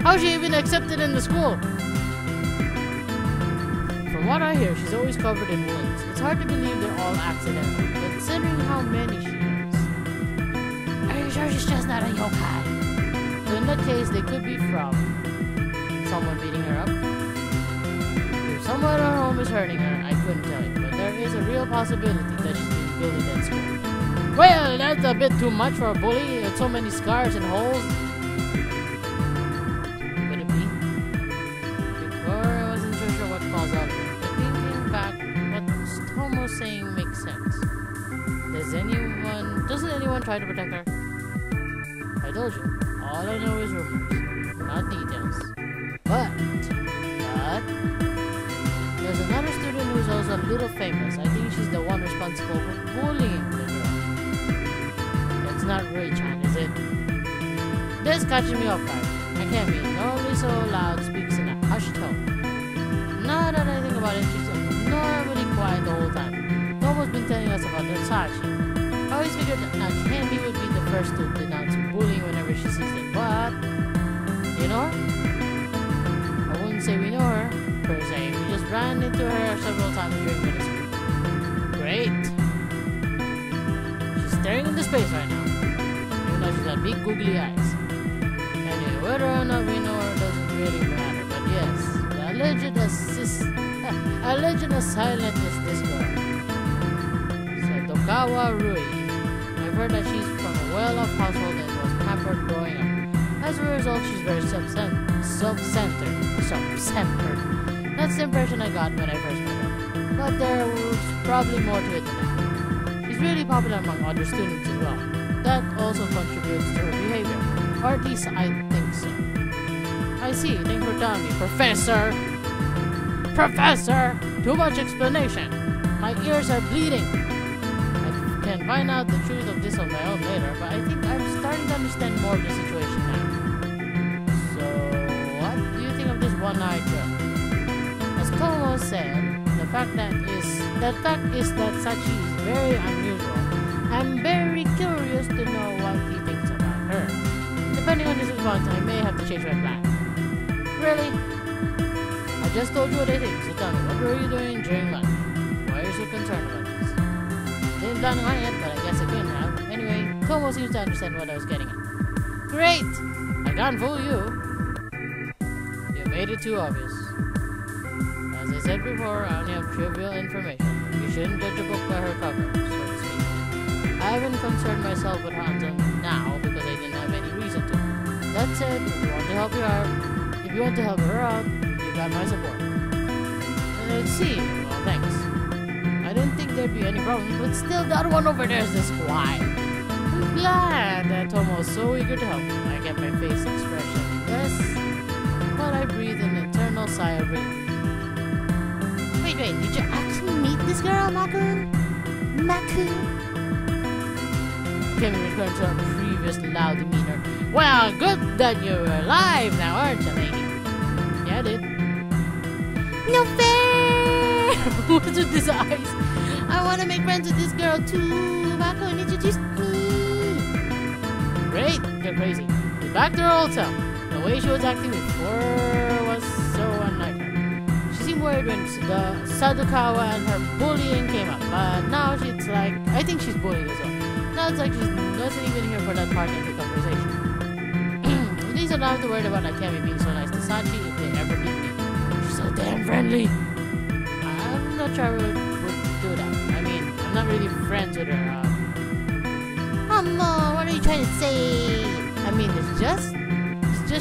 How's she even accepted in the school? From what I hear, she's always covered in wounds. It's hard to believe they're all accidental, considering how many she has. Are you sure she's just not a yokai? So in that case, they could be from someone beating her up. If someone at her home is hurting her, I couldn't tell you. But there is a real possibility that she's being bullied at school. Well, that's a bit too much for a bully. With so many scars and holes. Could it be? Before, I wasn't sure what caused out of it. But thinking back, what Tomo saying makes sense. Doesn't anyone try to protect her? I told you, all I know is rumors, not details. But, there's another student who who's also a little famous. I think she's the one responsible for bullying the girl. It's not Rui-chan, is it? This catching me off guard. I can't be normally so loud, speaks in a hushed tone. Now that I think about it, she's normally quiet the whole time. Tomo's been telling us about her Sachi. I always figured that Candy would be the first to denounce bullying whenever she sees it, but you know her? I wouldn't say we know her, per se. We just ran into her several times during middle school. Great. She's staring into space right now, even though she's got big googly eyes. Anyway, whether or not we know her doesn't really matter, but yes, the alleged assailant is this girl, Satokawa Rui. I've heard that she's from a well-off household and was pampered growing up. As a result, she's very self-centered. That's the impression I got when I first met her. But there was probably more to it than that. She's really popular among other students as well. That also contributes to her behavior. Or at least I think so. I see. Thanks for telling me, Professor! Professor! Too much explanation! My ears are bleeding! I can find out the truth of this on my own later, but I think I'm starting to understand more of the situation now. So, what do you think of this one-eyed girl? As Tomo said, the fact is that Sachi is very unusual. I'm very curious to know what he thinks about her. Depending on his response, I may have to change my plan. Really? I just told you what I think, so tell me, what were you doing during lunch? Why are you so concerned about this? Didn't plan on it, but I guess I couldn't have. Anyway, Tomo seems to understand what I was getting at. Great! I can't fool you. You made it too obvious. As I said before, I only have trivial information. You shouldn't judge a book by her cover, so to speak. I haven't concerned myself with her until now because I didn't have any reason to. That said, if you want to help her out, you got my support. Let's see. Well, thanks. I didn't think there'd be any problem, but still, that one over there is just quiet. I'm glad that Tomo was so eager to help. I kept my face expression less, but I breathed an eternal sigh of relief. Wait, did you actually meet this girl, Maku? Kemi returned to her previous loud demeanor. Well, good that you're alive now, aren't you, lady? Yeah, I did. No fair! What's with his eyes? I want to make friends with this girl too. Maku introduced me. Great, you're crazy. She's back to her old self. The way she was acting before was so unlike her. She seemed worried when the Sadakawa and her bullying came up, but now she's like, I think she's bullied as well. Now it's like she doesn't even hear for that part in the conversation. At least I don't have to worry about Akemi being so nice to Sachi if they ever meet me. She's so damn friendly. I'm not sure I would do that. I mean, I'm not really friends with her. Come on, what are you trying to say? I mean, it's just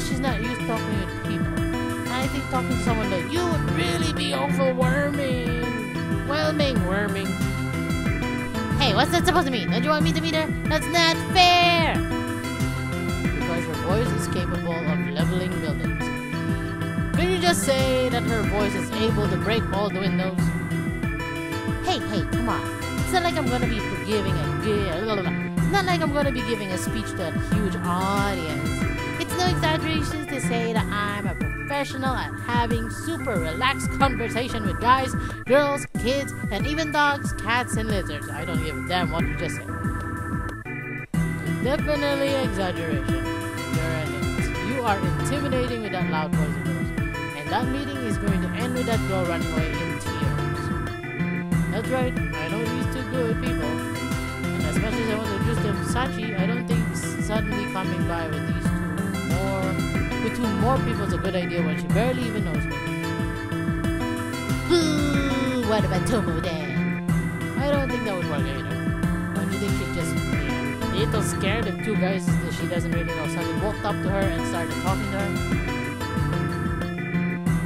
she's not used to talking with people. And I think talking to someone like you would really be overwhelming. Worming. Hey, what's that supposed to mean? Don't you want me to meet her? That's not fair! Because her voice is capable of leveling buildings. Can you just say that her voice is able to break all the windows? Hey, come on. It's not like I'm gonna be giving a speech to a huge audience. It's no exaggeration to say that I'm a professional at having super relaxed conversation with guys, girls, kids, and even dogs, cats, and lizards. I don't give a damn what you just said. Definitely exaggeration. You are intimidating with that loud voice of yours. And that meeting is going to end with that girl running away in tears. That's right, I know these two good people. And as much as I want to introduce them to Sachi, I don't think suddenly coming by with these two more people is a good idea when she barely even knows me. Boo! What about Tomo then? I don't think that would work either. Don't you think she'd just be a little scared if two guys that she doesn't really know suddenly walked up to her and started talking to her?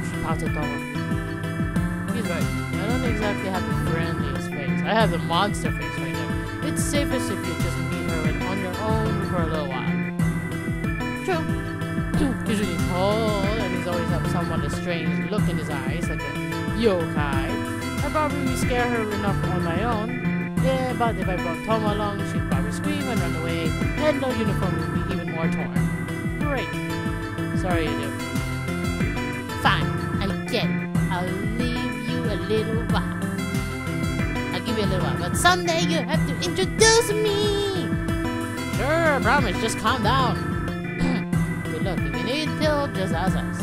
She pouted Tomo. He's right. I don't exactly have the friendliest face. I have the monster face right now. It's safest if you just meet her on your own for a little while. True. Usually tall, and he's always have somewhat a strange look in his eyes, like a yokai. I probably scare her enough on my own. Yeah, but if I brought Tom along, she'd probably scream and run away, and the uniform would be even more torn. Great. Sorry, you do. Fine, I get it. I'll leave you a little while. I'll give you a little while, but someday you have to introduce me. Sure, promise, just calm down. Good luck. If you need help, just ask us.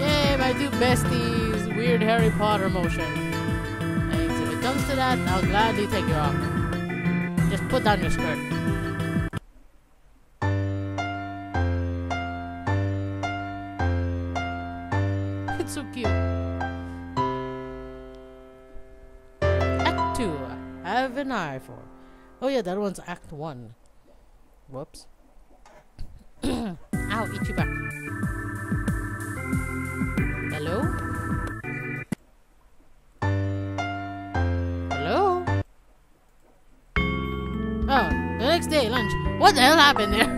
Yay, my two besties. Weird Harry Potter motion. Thanks. If it comes to that, I'll gladly take your offer. Just put down your skirt. It's so cute. Act 2. Have an eye for. Oh yeah, that one's Act 1. Whoops. Ow, itchy back. Hello? Hello? Oh, the next day, lunch. What the hell happened there?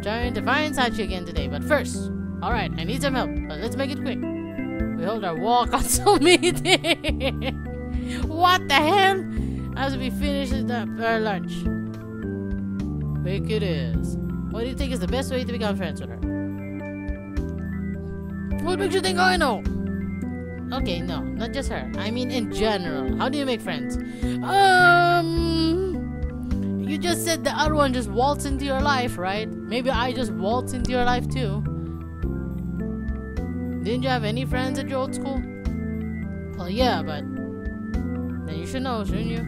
Trying to find Sachi again today, but first. Alright, I need some help, but let's make it quick. We hold our wall console meeting. What the hell? As we finish our lunch. Quick it is. What do you think is the best way to become friends with her? What makes you think I know? Okay, no, not just her. I mean in general. How do you make friends? You just said the other one just waltzed into your life, right? Maybe I just waltzed into your life too. Didn't you have any friends at your old school? Well, yeah, but then you should know, shouldn't you?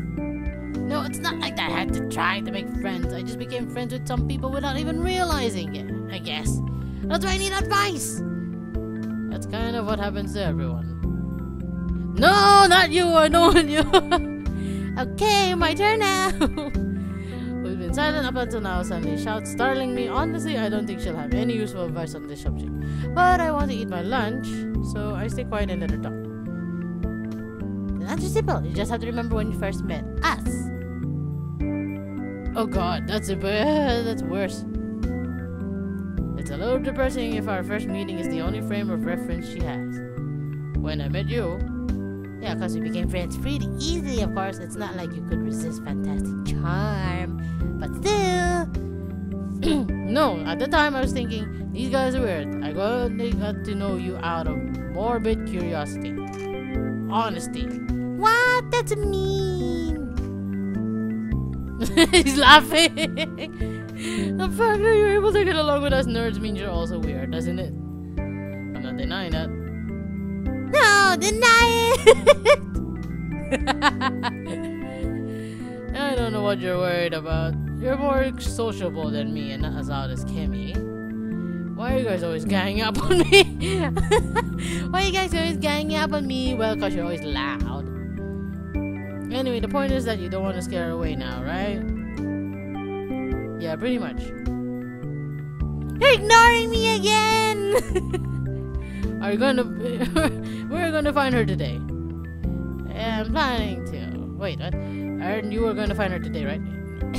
No, it's not like I had to try to make friends. I just became friends with some people without even realizing it, I guess. That's why I need advice. That's kind of what happens to everyone. No, not you. I know you. Okay, my turn now. We've been silent up until now. Suddenly shouts, startling me. Honestly, I don't think she'll have any useful advice on this subject. But I want to eat my lunch, so I stay quiet and let her talk. The answer's simple. You just have to remember when you first met us. Oh god, that's worse. It's a little depressing if our first meeting is the only frame of reference she has. When I met you, yeah, because we became friends pretty easily, of course. It's not like you could resist fantastic charm. But still... No, at the time I was thinking, these guys are weird. I got to know you out of morbid curiosity. Honesty. What? That's mean. He's laughing. The fact that you're able to get along with us nerds means you're also weird, doesn't it? I'm not denying that. No, deny it! I don't know what you're worried about. You're more sociable than me and not as loud as Kimmy. Why are you guys always ganging up on me? Why are you guys always ganging up on me? Well, because you're always loud. Anyway, the point is that you don't want to scare her away now, right? Yeah, pretty much. You're ignoring me again! Are you gonna... We're gonna find her today. Yeah, I'm planning to. Wait, what? I heard you were gonna find her today, right?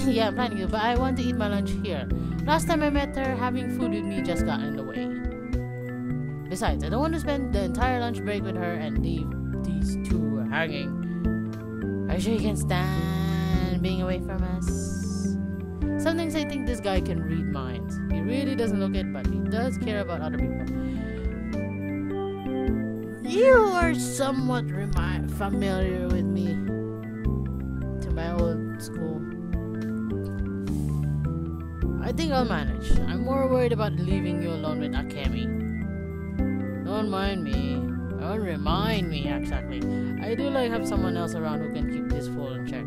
Yeah, I'm planning to, but I want to eat my lunch here. Last time I met her, having food with me just got in the way. Besides, I don't want to spend the entire lunch break with her and leave these two hanging. Are you sure you can stand being away from us? Sometimes I think this guy can read minds. He really doesn't look it, but he does care about other people. You are somewhat familiar with me. To my old school. I think I'll manage. I'm more worried about leaving you alone with Akemi. Don't mind me. Don't remind me, exactly. I do like have someone else around who can keep this fool in check.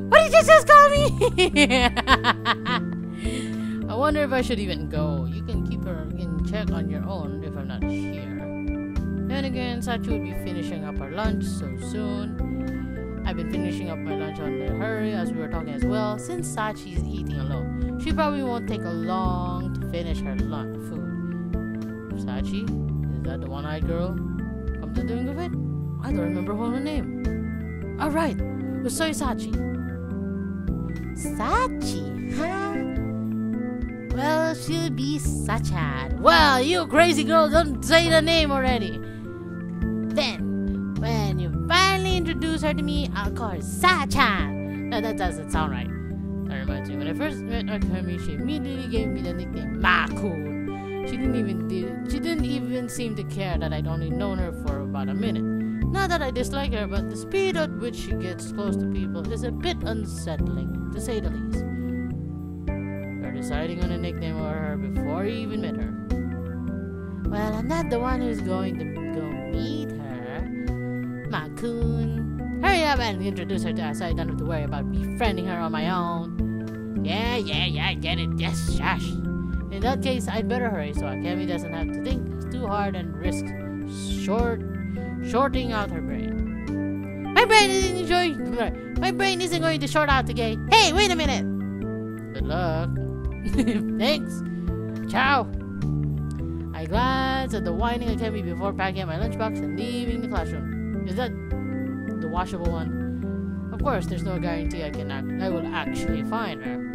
What did you just call me? I wonder if I should even go. You can keep her in check on your own if I'm not here. Then again, Sachi would be finishing up our lunch so soon. I've been finishing up my lunch on the hurry as we were talking as well. Since Sachi is eating alone, she probably won't take a long to finish her food. Sachi? Is that the one-eyed girl? Come to think of it, I don't remember her name. Alright, Usui Sachi. Sachi, huh? Well, she'll be Sachan. Well, you crazy girl, don't say the name already. Then, when introduce her to me, I'll call her Sa-chan. No, that doesn't sound right. That reminds me, when I first met Akemi, she immediately gave me the nickname Ma-kun. She didn't even seem to care that I'd only known her for about a minute. Not that I dislike her, but the speed at which she gets close to people is a bit unsettling, to say the least. You're deciding on a nickname for her before you even met her. Well, I'm not the one who's going to go meet her. Ma-kun. Hurry up and introduce her to us so I don't have to worry about befriending her on my own. Yeah, I get it. Yes, shush. In that case, I'd better hurry so Akemi doesn't have to think too hard and risk shorting out her brain. My brain isn't going to short out today. Hey, wait a minute. Good luck. Thanks. Ciao. I glance at the whining Akemi before packing up my lunchbox and leaving the classroom. Is that the washable one? Of course, there's no guarantee I will actually find her.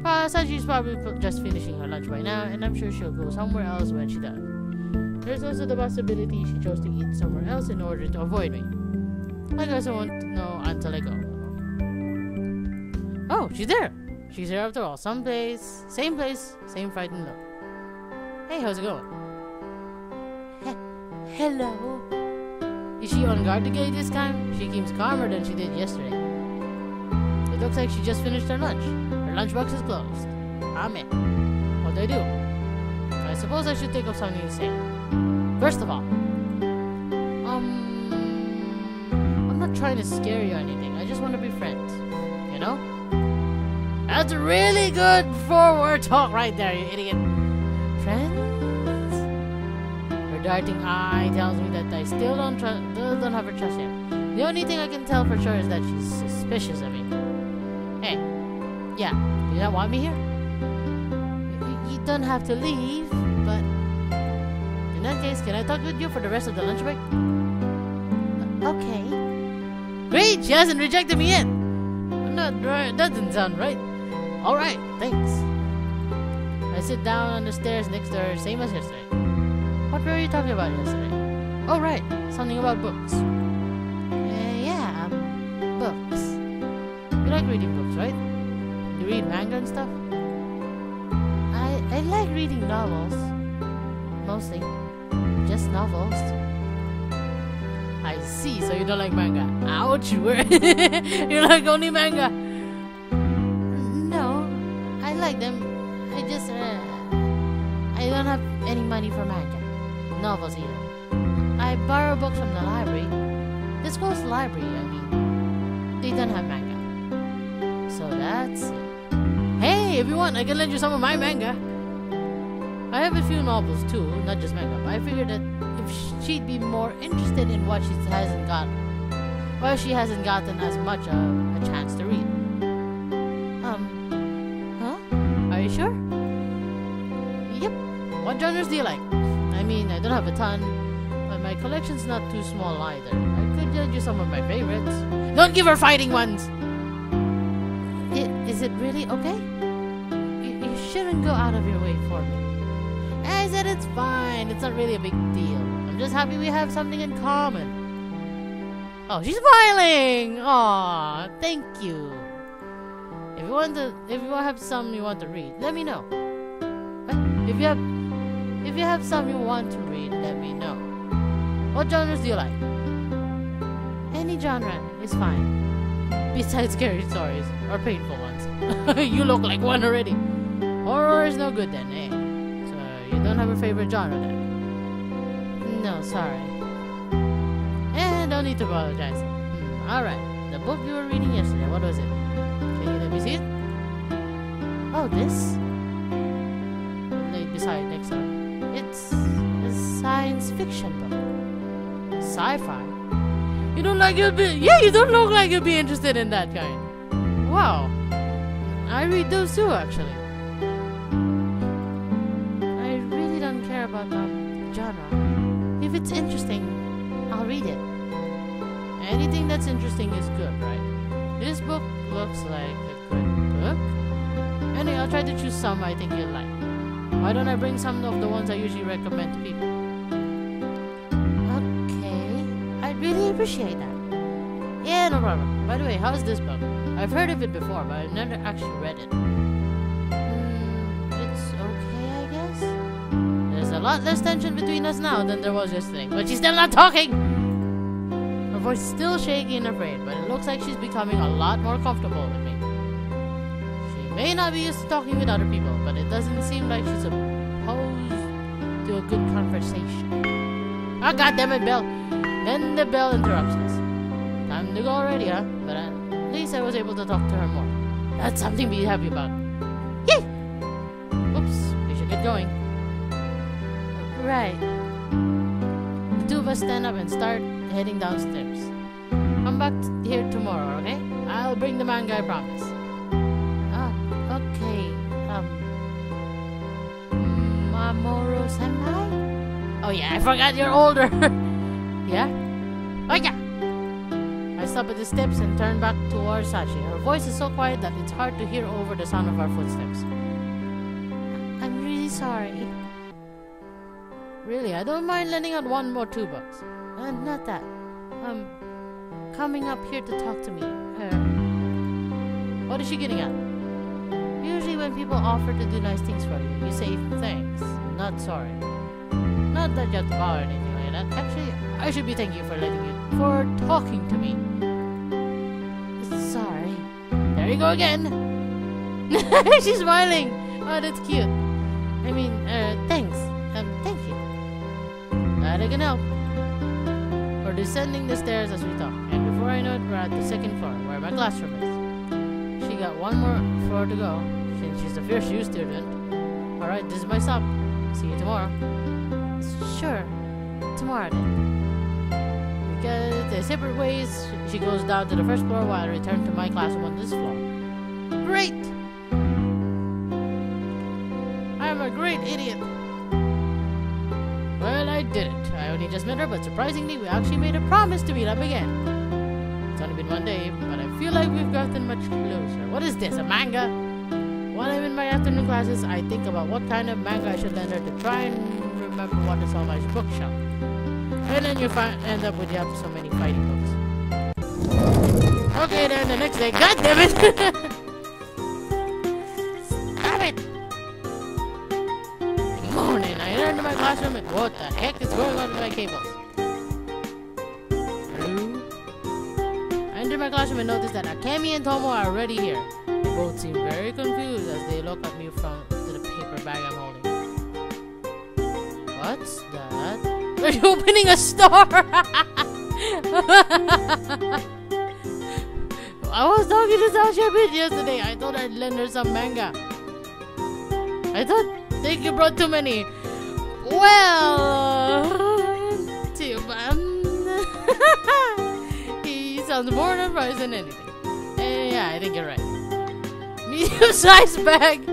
Plus, she's probably just finishing her lunch by now, and I'm sure she'll go somewhere else when she does. There's also the possibility she chose to eat somewhere else in order to avoid me. I guess I won't know until I go. Oh, she's there! She's here after all. Same place, same frightened look. Hey, how's it going? Hello. Is she on guard again this time? She seems calmer than she did yesterday. It looks like she just finished her lunch. Her lunchbox is closed. I'm in. What do I do? I suppose I should think of something to say. First of all, I'm not trying to scare you or anything. I just want to be friends. You know? That's really good forward talk right there, you idiot. Friends? Her darting eye tells me that I still don't have her trust yet. The only thing I can tell for sure is that she's suspicious of me. Hey, yeah, you don't want me here? You don't have to leave, but in that case, can I talk with you for the rest of the lunch break? Okay. Great, she hasn't rejected me yet. Not right, doesn't sound right. Alright, thanks. I sit down on the stairs next to her, same as yesterday. What were you talking about yesterday? Oh, right, something about books. Books. You like reading books, right? You read manga and stuff? I like reading novels. Mostly. Just novels. I see, so you don't like manga. Ouch, you like only manga. No, I like them. I just, I don't have any money for manga. Novels either. I borrow books from the library. The school's library, I mean. They don't have manga. So that's it. Hey, if you want, I can lend you some of my manga. I have a few novels too, not just manga, but I figured that if she'd be more interested in what she hasn't gotten as much of a chance to read. Are you sure? Yep. What genres do you like? I mean, I don't have a ton, but my collection's not too small either. I could lend you some of my favorites. Don't give her fighting ones! Is it really okay? You shouldn't go out of your way for me. I said it's fine. It's not really a big deal. I'm just happy we have something in common. Oh, she's smiling! Aw, thank you. If you have some you want to read, let me know. If you have some you want to read, let me know. What genres do you like? Any genre is fine. Besides scary stories or painful ones. You look like one already. Horror is no good then, eh? So you don't have a favorite genre then? No, sorry. No need to apologize. Alright, the book you were reading yesterday, what was it? Can you let me see it? Oh, this? Laid beside next to her. It's a science fiction book. Sci-fi? You don't look like you'd be interested in that kind. Wow. I read those too, actually. I really don't care about the genre. If it's interesting, I'll read it. Anything that's interesting is good, right? This book looks like a good book. Anyway, I'll try to choose some I think you'll like. Why don't I bring some of the ones I usually recommend to people? Okay. I'd really appreciate that. Yeah, no problem. By the way, how's this book? I've heard of it before, but I've never actually read it. It's okay, I guess. There's a lot less tension between us now than there was yesterday, but she's still not talking! Her voice is still shaky and afraid, but it looks like she's becoming a lot more comfortable with me. She may not be used to talking with other people, but it doesn't seem like she's opposed to a good conversation. Oh, goddammit, bell! Then the bell interrupts us. Time to go already, huh? But at least I was able to talk to her more. That's something to be happy about. Yay! Oops, we should get going. Right. The two of us stand up and start heading downstairs. Come back here tomorrow, okay? I'll bring the manga, I promise. Ah, okay. Mamoru-senpai? Oh yeah, I forgot you're older. Yeah? Oh yeah! I stop at the steps and turn back towards Sachi. Her voice is so quiet that it's hard to hear over the sound of our footsteps. I'm really sorry. Really, I don't mind lending out $1 or $2. Not that. Coming up here to talk to me. What is she getting at? Usually when people offer to do nice things for you, you say thanks, not sorry. Not that you have to bow or anything like that. Actually, I should be thanking you for talking to me. Sorry. There you go again. She's smiling. Oh, that's cute. I mean, thanks. Thank you. Glad I can help. We're descending the stairs as we talk, and before I know it, we're at the second floor, where my classroom is. She got one more floor to go, since she's a fierce U student. Alright, this is my stop. See you tomorrow. Sure. Tomorrow then. Because the separate ways, she goes down to the first floor while I return to my classroom on this floor. Great! I'm a great idiot. Well, I did it. I only just met her, but surprisingly, we actually made a promise to meet up again. It's only been one day, but I feel like we've gotten much closer. What is this, a manga? While I'm in my afternoon classes, I think about what kind of manga I should lend her to try and remember what is on my bookshelf. And then you end up with so many fighting books. Okay, then the next day, god damn it! Stop it! Morning, I enter into my classroom and what the heck is going on with my cables? Hello? I enter my classroom and notice that Akemi and Tomo are already here. They both seem very confused as they look at me from the paper bag I'm holding. What's that? Are you opening a store? I was talking to Sasha a bit yesterday. I thought I'd lend her some manga. I thought you brought too many. Well, too bad. He sounds more surprised than anything. Yeah, I think you're right. Medium-sized bag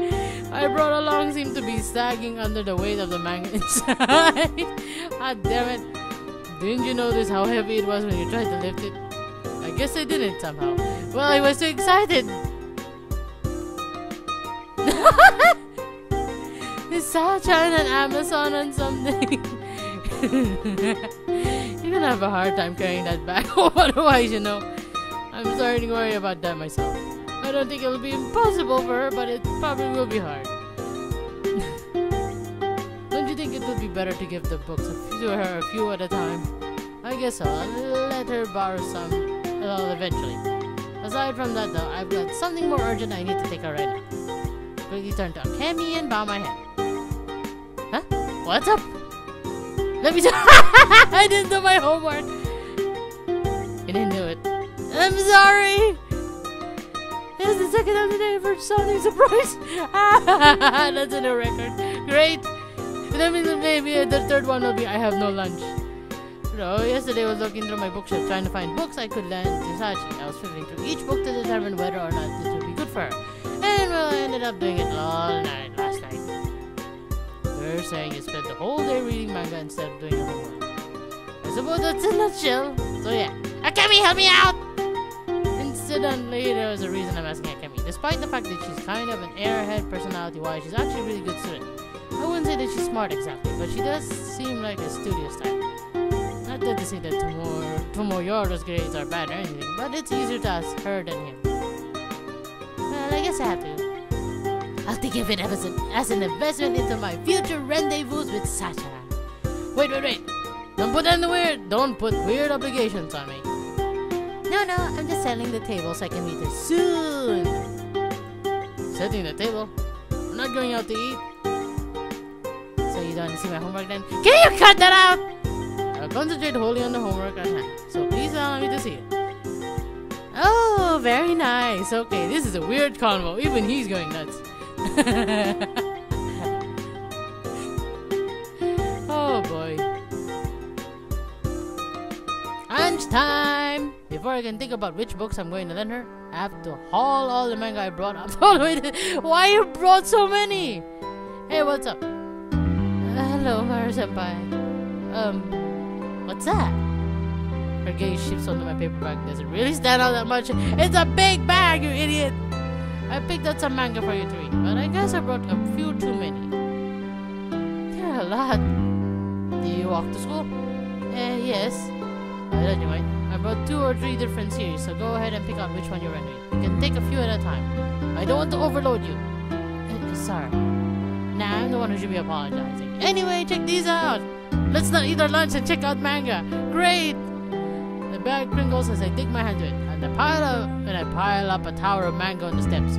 I brought along seemed to be sagging under the weight of the manga inside. God damn it. Didn't you notice how heavy it was when you tried to lift it? I guess I didn't somehow. Well, I was too excited. Is Sacha on Amazon on something? You're gonna have a hard time carrying that bag. Otherwise, you know. I'm starting to worry about that myself. I don't think it'll be impossible for her, but it probably will be hard. Don't you think it would be better to give the books to her a few at a time? I guess so. I'll let her borrow some eventually. Aside from that though, I've got something more urgent I need to take her right now. Quickly turn to Akemi and bow my head. Huh? What's up? Let me I didn't do my homework. I didn't do it. I'm sorry. It's the second of the day for something surprise. That's a new record. Great. That means maybe the third one will be I have no lunch. So yesterday I was looking through my bookshelf trying to find books I could lend to Sachi. I was flipping through each book to determine whether or not this would be good for her. And well, I ended up doing it all night last night. You're saying you spent the whole day reading manga instead of doing your homework. I suppose that's a nutshell. So yeah. Akemi, help me out! Incidentally, there was a reason I'm asking Akemi. Despite the fact that she's kind of an airhead personality-wise, she's actually a really good student. I wouldn't say that she's smart exactly, but she does seem like a studious type. Not that to say that Tomoyoro's grades are bad or anything, but it's easier to ask her than him. Well, I guess I have to. I'll think of it as an investment into my future rendezvous with Sasha. Wait. Don't put weird obligations on me. No, I'm just selling the table so I can meet her soon. Setting the table? I'm not going out to eat. So you don't want to see my homework then? Can you cut that out? I'll concentrate wholly on the homework at hand. So please allow me to see it. Oh, very nice. Okay, this is a weird convo. Even he's going nuts. Oh boy. Lunchtime! Before I can think about which books I'm going to lend her, I have to haul all the manga I brought up. Why you brought so many? Hey, what's up? Hello, Maru-senpai. What's that? Her gaze shifts onto my paper bag. Does it really stand out that much? It's a big bag, you idiot! I picked out some manga for you to read, but I guess I brought a few too many. There are a lot. Do you walk to school? Yes. I thought you might. I brought 2 or 3 different series, so go ahead and pick out which one you're rendering. You can take a few at a time. I don't want to overload you. Sorry. Nah, I'm the one who should be apologizing. Anyway, check these out. Let's not eat our lunch and check out manga. Great! The bag crinkles as I dig my hand to it, and I pile up a tower of manga on the steps.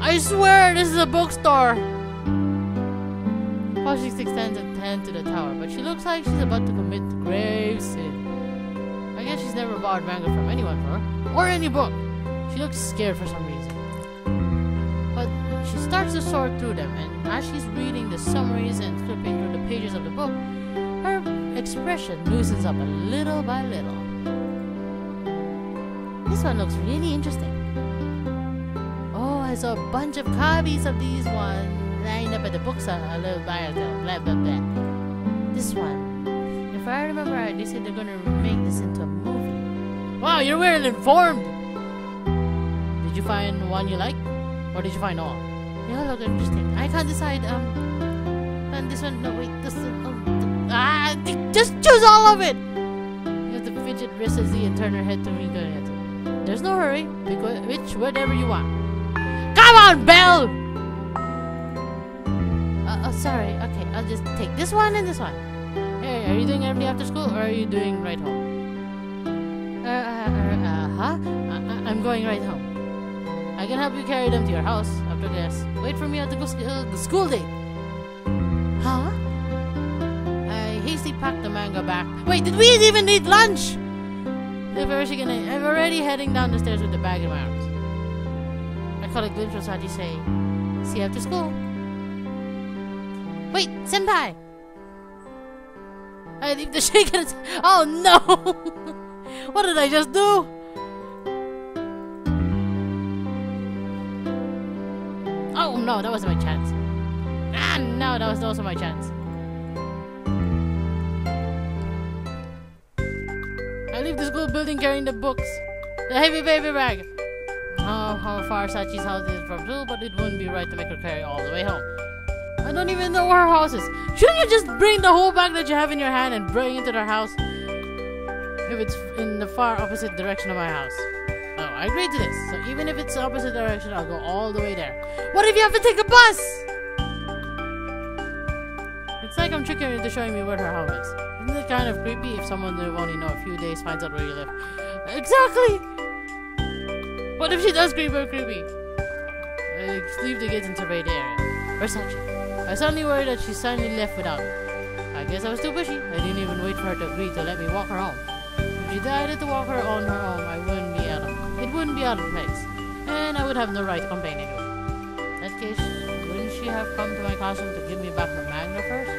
I swear this is a bookstore! Hoshix extends a hand to the tower, but she looks like she's about to commit grave sin. I guess she's never bought manga from anyone before, or any book. She looks scared for some reason. But she starts to sort through them, and as she's reading the summaries and flipping through the pages of the book, her expression loosens up a little by little. This one looks really interesting. Oh, I saw a bunch of copies of these ones lined up at the bookstore a little while ago. Blah, blah, blah. This one. If I remember right, they said they're gonna make this into a movie. Wow, you're well informed! Did you find one you like? Or did you find all? They all look interesting. I can't decide, and this one, no wait, this one, just choose all of it! You have to fidget restlessly and turn her head to me. There's no hurry, pick whatever you want. Come on, Belle! Oh, sorry, okay, I'll just take this one and this one. Hey, are you doing everything after school, or are you doing right home? I'm going right home. I can help you carry them to your house after class. Wait for me at the school date. Huh? I hastily packed the manga back. Wait, did we even eat lunch? I'm already heading down the stairs with the bag in my arms. I caught a glimpse of Sachi say, "See you after school." Wait, senpai! I leave the shake and oh no! What did I just do? Oh no, that wasn't my chance. No, that was also my chance. I leave the school building carrying the books. The heavy paper bag. How far Sachi's house is from school, but it wouldn't be right to make her carry all the way home. I don't even know where her house is. Shouldn't you just bring the whole bag that you have in your hand and bring it to their house? If it's in the far opposite direction of my house. Oh, I agreed to this. So even if it's the opposite direction, I'll go all the way there. What if you have to take a bus? It's like I'm tricking her into showing me where her home is. Isn't it kind of creepy if someone who only know a few days finds out where you live? Exactly! What if she does creepy? I leave the gates and survey the area. Where's Sachi? I was suddenly worried that she suddenly left without me. I guess I was too pushy. I didn't even wait for her to agree to let me walk her home. If she decided to walk her on her own, it wouldn't be out of place. And I would have no right to complain anyway. In that case, wouldn't she have come to my classroom to give me back her manga first?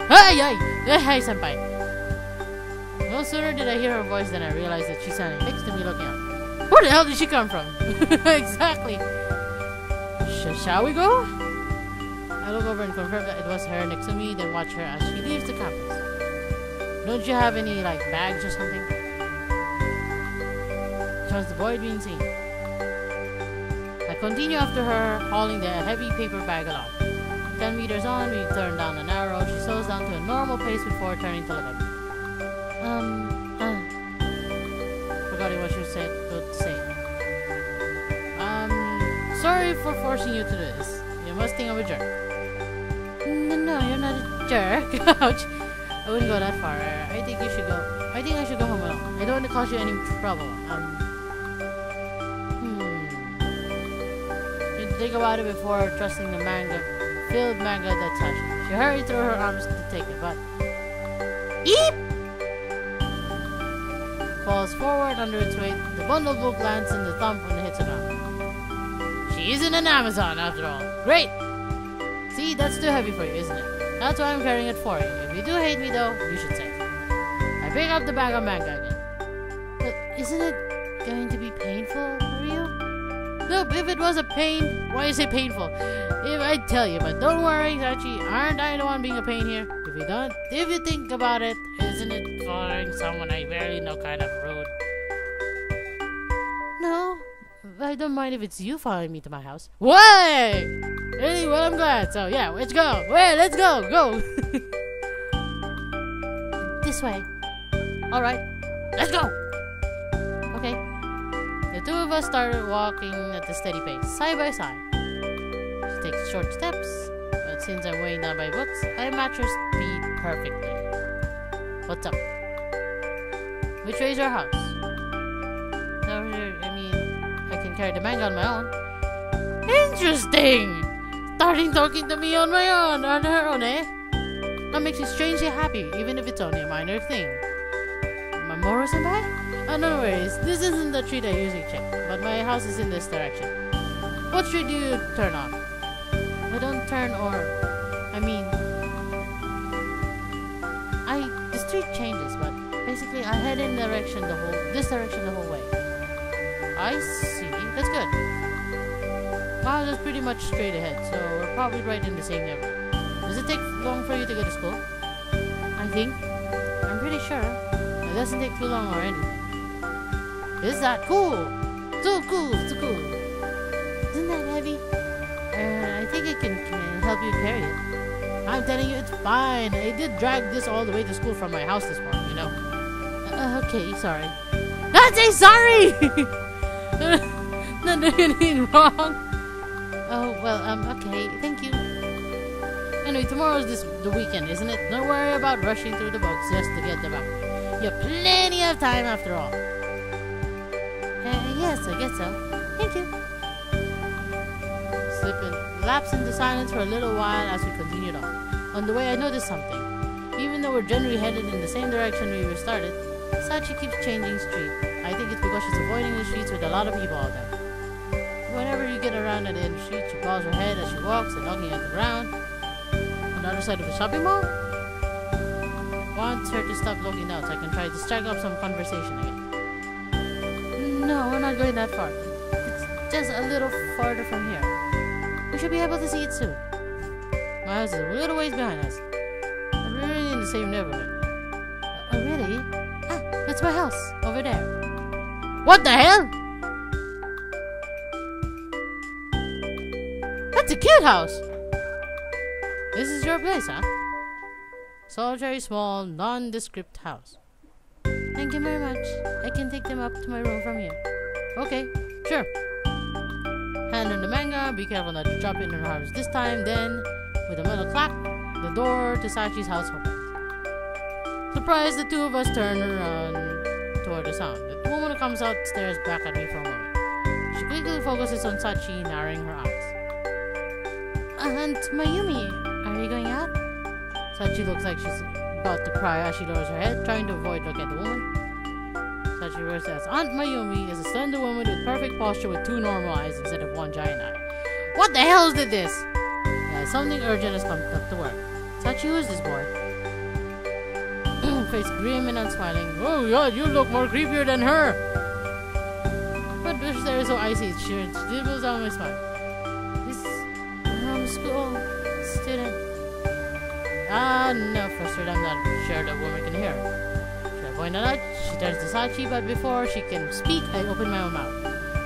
Hey, senpai! No sooner did I hear her voice than I realized that she's standing next to me looking up. Where the hell did she come from? Exactly! Shall we go? I look over and confirm that it was her next to me, then watch her as she leaves the campus. Don't you have any, bags or something? Just avoid being seen. I continue after her, hauling the heavy paper bag along. 10 meters on, we turn down a narrow road. She slows down to a normal pace before turning to look at me. Forgot what you said. What to say. Sorry for forcing you to do this. You must think I'm a jerk. No, you're not a jerk. Ouch. I wouldn't go that far. I think you should go. I think I should go home alone. I don't want to cause you any trouble. You think about it before trusting the filled manga that touched you. She hurried through her arms to take it, but eep! Falls forward under its weight. The bundled book lands in the thump when it hits the ground. She isn't an Amazon after all. Great! See, that's too heavy for you, isn't it? That's why I'm carrying it for you. If you do hate me though, you should say so. I pick up the bag of manga again. But isn't it going to be painful for you? Look, if it was a pain, why you say painful? If I'd tell you, but don't worry, Sachi, aren't I the one being a pain here? If you think about it, isn't it following someone I barely know kind of rude? No, I don't mind if it's you following me to my house. Why? Really? Well, I'm glad. So yeah, let's go. Wait, let's go. Go. This way. All right, let's go. Okay. The two of us started walking at a steady pace, side by side. She takes short steps, but since I'm weighing down by books, I match her speed perfectly. What's up? Which way is your house? No, I mean, I can carry the manga on my own. Interesting! Starting talking to me on my own, on her own, eh? That makes me strangely happy, even if it's only a minor thing. Mamoru-senpai? Oh, no worries. This isn't the street I usually check, but my house is in this direction. What street do you turn on? I don't turn the street changes, but basically I head in this direction the whole way. I see. That's good. Wow, that's pretty much straight ahead, so we're probably right in the same neighborhood. Does it take long for you to go to school? I think. I'm pretty sure. It doesn't take too long or anything. Is that cool? So cool, so cool. Isn't that heavy? I think it can help you carry it. I'm telling you, it's fine. I did drag this all the way to school from my house this morning, you know. Okay, sorry. Not say sorry! Not doing anything wrong. Oh, well, okay, thank you. Anyway, tomorrow's the weekend, isn't it? Don't worry about rushing through the books just to get them out. You have plenty of time after all. Yes, I guess so. Thank you. Lapse into silence for a little while as we continued on. On the way, I noticed something. Even though we're generally headed in the same direction we started, Sachi keeps changing street. I think it's because she's avoiding the streets with a lot of people out there. Whenever you get around at the end of the street, she bows her head as she walks and looking at the ground. On the other side of the shopping mall? Wants her to stop looking out so I can try to strike up some conversation again. No, we're not going that far. It's just a little farther from here. We should be able to see it soon. My house is a little ways behind us. We're really in the same neighborhood. Oh, really? Ah, that's my house, over there. What the hell? That's a cute house. This is your place, huh? Solitary, small, nondescript house. Thank you very much. I can take them up to my room from here. Okay, sure. Hand on the manga, be careful not to drop it in her arms this time. Then, with a metal clack, the door to Sachi's house opened. Surprised, the two of us turn around toward the sound. The woman comes out, stares back at me for a moment. She quickly focuses on Sachi, narrowing her eyes. Aunt Mayumi, are you going out? Sachi looks like she's about to cry as she lowers her head, trying to avoid looking at the woman. Sachi says, Aunt Mayumi is a slender woman with perfect posture with two normal eyes instead of one giant eye. What the hell is this? Yeah, something urgent has come up to work. Sachi, who is this boy? Face grim and unsmiling. Oh god, you look more creepier than her! But her stare is so icy, it dribbles down my spine. This from school student. No, frustrated, I'm not sure the woman can hear her. Should I point that out? She turns to Sachi, but before she can speak, I open my own mouth.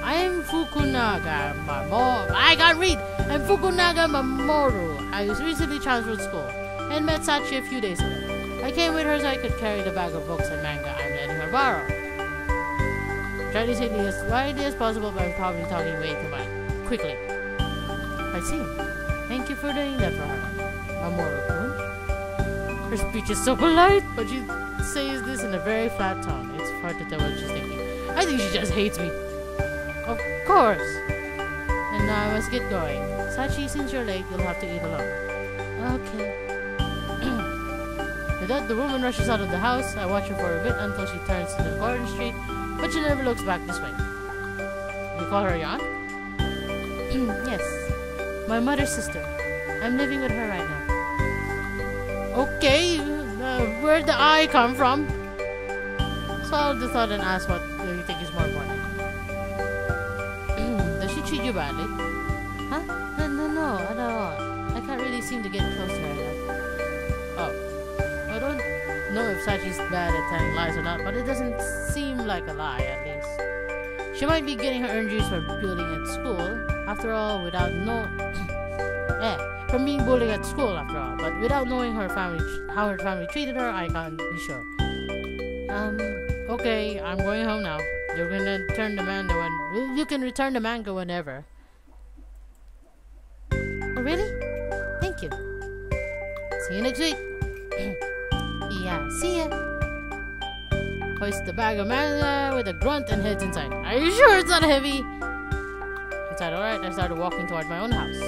I'm Fukunaga Mamoru. I can't read! I'm Fukunaga Mamoru. I was recently transferred school and met Sachi a few days ago. I I came with her so I could carry the bag of books and manga I'm letting her borrow. Try to say this as widely as possible, but I'm probably talking way too much. Quickly. I see. Thank you for doing that for her. Mamoru-kun. Her speech is so polite, but she says this in a very flat tone. It's hard to tell what she's thinking. I think she just hates me. Of course. And now I must get going. Sachi, since you're late, you'll have to eat alone. Okay. With that, the woman rushes out of the house. I watch her for a bit until she turns to the corner street, but she never looks back this way. You call her Yan? Yes. My mother's sister. I'm living with her right now. Okay, where'd the I come from? So I'll just thought and ask what you think is more important. Does she treat you badly? Huh? No, at all. I can't really seem to get close to her. Oh. I don't know if Sachi's bad at telling lies or not, but it doesn't seem like a lie, at least. She might be getting her earned juice for bullying at school. After all, without from being bullied at school, after all. But without knowing how her family treated her, I can't be sure. Okay, I'm going home now. You're gonna return the manga you can return the manga whenever. Oh, really? Thank you. See you next week. Yeah, see ya. Hoist the bag of manga with a grunt and heads inside. Are you sure it's not heavy? Inside, alright, I started walking toward my own house.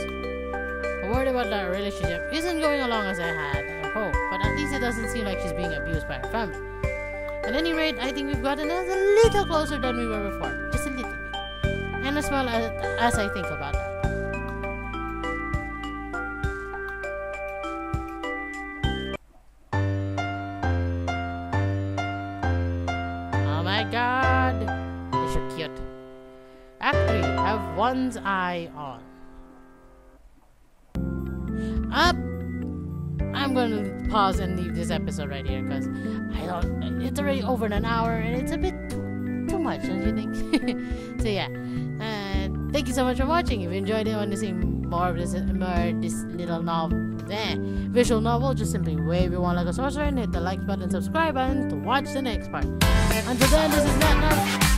I'm worried about that relationship isn't going along as I had hoped, but at least it doesn't seem like she's being abused by her family. At any rate, I think we've gotten a little closer than we were before. Just a little bit. And I smile as I think about that. Oh my god! You're so cute. Act 3, have one's eye on. I'm gonna pause and leave this episode right here because it's already over an hour and it's a bit too much, don't you think? So yeah, thank you so much for watching. If you enjoyed it and want to see more of this little visual novel, just simply wave your one like a sorcerer and hit the like button and subscribe button to watch the next part. Until then, this is Nat.